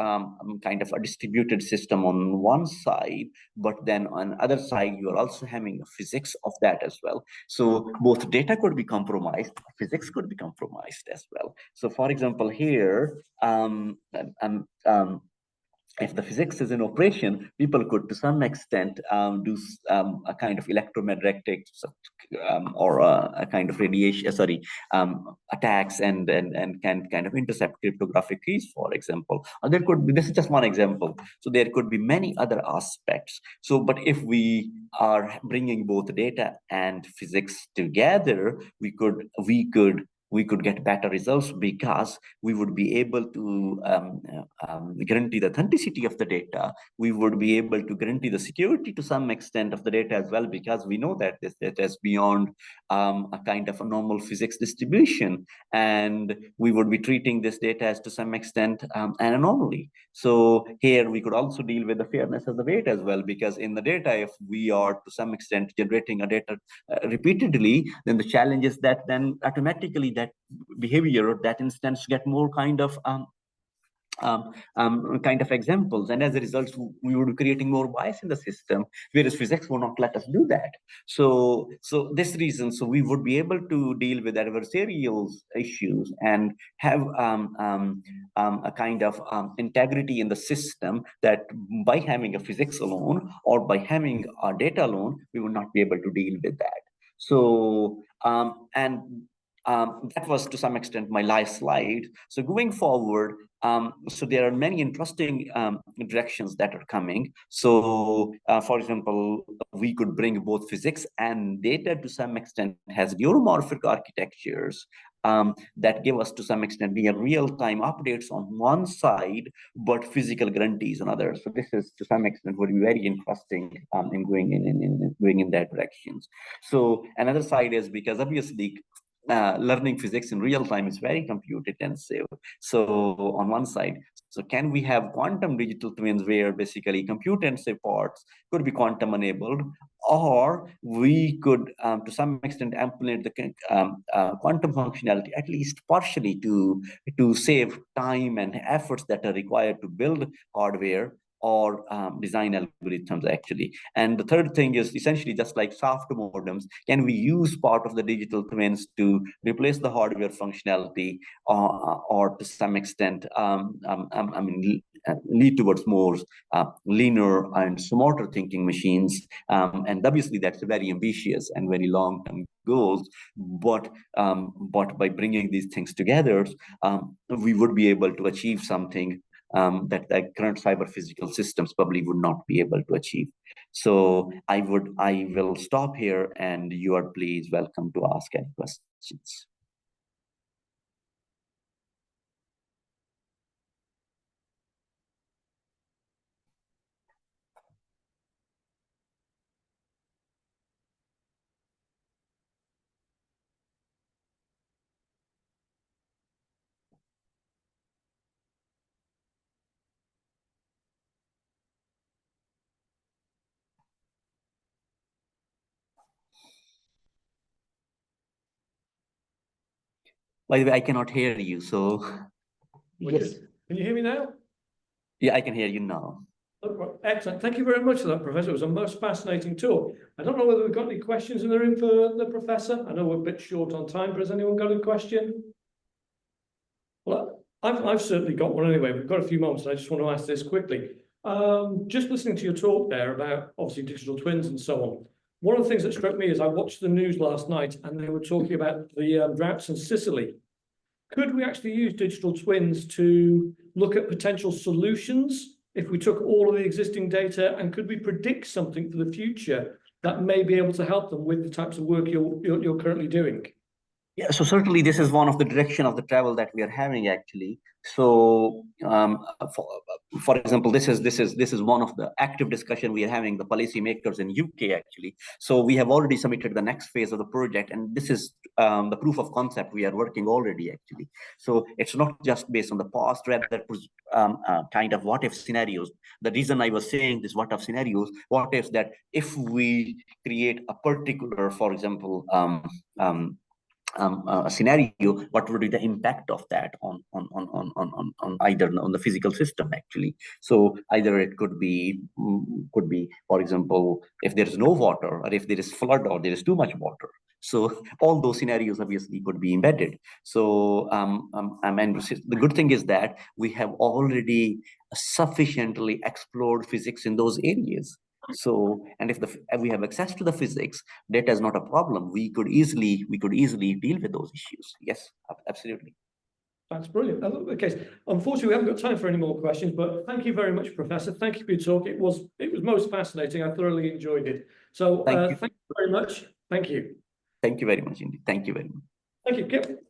kind of a distributed system on one side, but then on other side, you are also having a physics of that as well. So both data could be compromised, physics could be compromised as well. So for example, here, if the physics is in operation, people could to some extent do a kind of electromagnetic or a kind of radiation, attacks and can kind of intercept cryptographic keys, for example. Or there could be, this is just one example. So there could be many other aspects. So, but if we are bringing both data and physics together, we could get better results, because we would be able to guarantee the authenticity of the data. We would be able to guarantee the security to some extent of the data as well, because we know that this data is beyond a kind of a normal physics distribution, and we would be treating this data as to some extent an anomaly. So here we could also deal with the fairness of the weight as well, because in the data, if we are to some extent generating a data repeatedly, then the challenge is that then automatically that behavior, that instance, get more kind of examples, and as a result we would be creating more bias in the system, whereas physics will not let us do that. So this reason, so we would be able to deal with adversarial issues and have a kind of integrity in the system, that by having a physics alone or by having a data alone, we would not be able to deal with that. So that was to some extent my last slide. So going forward, so there are many interesting directions that are coming. So for example, we could bring both physics and data to some extent, has neuromorphic architectures, that give us to some extent near real-time updates on one side, but physical guarantees on others. So this is to some extent would be very interesting in going in that directions. So another side is because obviously learning physics in real time is very compute intensive. So on one side, so can we have quantum digital twins where basically compute intensive parts could be quantum enabled, or we could to some extent implement the quantum functionality at least partially to save time and efforts that are required to build hardware or design algorithms actually. And the third thing is essentially just like soft modems, can we use part of the digital twins to replace the hardware functionality or to some extent lead towards more leaner and smarter thinking machines? And obviously that's a very ambitious and very long-term goals, but by bringing these things together, we would be able to achieve something that the current cyber physical systems probably would not be able to achieve. So I will stop here, and you are please welcome to ask any questions. By the way, I cannot hear you, so. Yes. Can you hear me now? Yeah, I can hear you now. Excellent. Thank you very much for that, Professor. It was a most fascinating talk. I don't know whether we've got any questions in the room for the Professor. I know we're a bit short on time, but has anyone got a question? Well, I've certainly got one anyway. We've got a few moments, and I just want to ask this quickly. Just listening to your talk there about obviously digital twins and so on. One of the things that struck me is I watched the news last night, and they were talking about the droughts in Sicily. Could we actually use digital twins to look at potential solutions if we took all of the existing data, and could we predict something for the future that may be able to help them with the types of work you're currently doing? Yeah, so certainly this is one of the direction of the travel that we are having actually. So, for example, this is one of the active discussion we are having the policymakers in UK actually. So we have already submitted the next phase of the project, and this is the proof of concept we are working already actually. So it's not just based on the past, rather kind of what if scenarios. The reason I was saying this what if scenarios, what if that if we create a particular, for example, a scenario, what would be the impact of that on either on the physical system actually? So either it could be for example, if there is no water, or if there is flood, or there is too much water. So all those scenarios obviously could be embedded. So and the good thing is that we have already sufficiently explored physics in those areas. So, and if we have access to the physics, data is not a problem. We could easily deal with those issues. Yes, absolutely. That's brilliant. Okay, unfortunately, we haven't got time for any more questions, but thank you very much, Professor. Thank you for your talk. It was most fascinating. I thoroughly enjoyed it. So thank you very much. Thank you. Thank you very much indeed. Thank you very much. Thank you, Kip.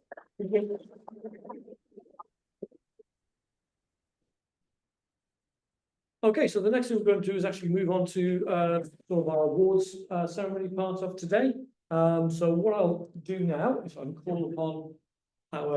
Okay, so the next thing we're going to do is actually move on to sort of our awards ceremony part of today. So what I'll do now is I'll call upon our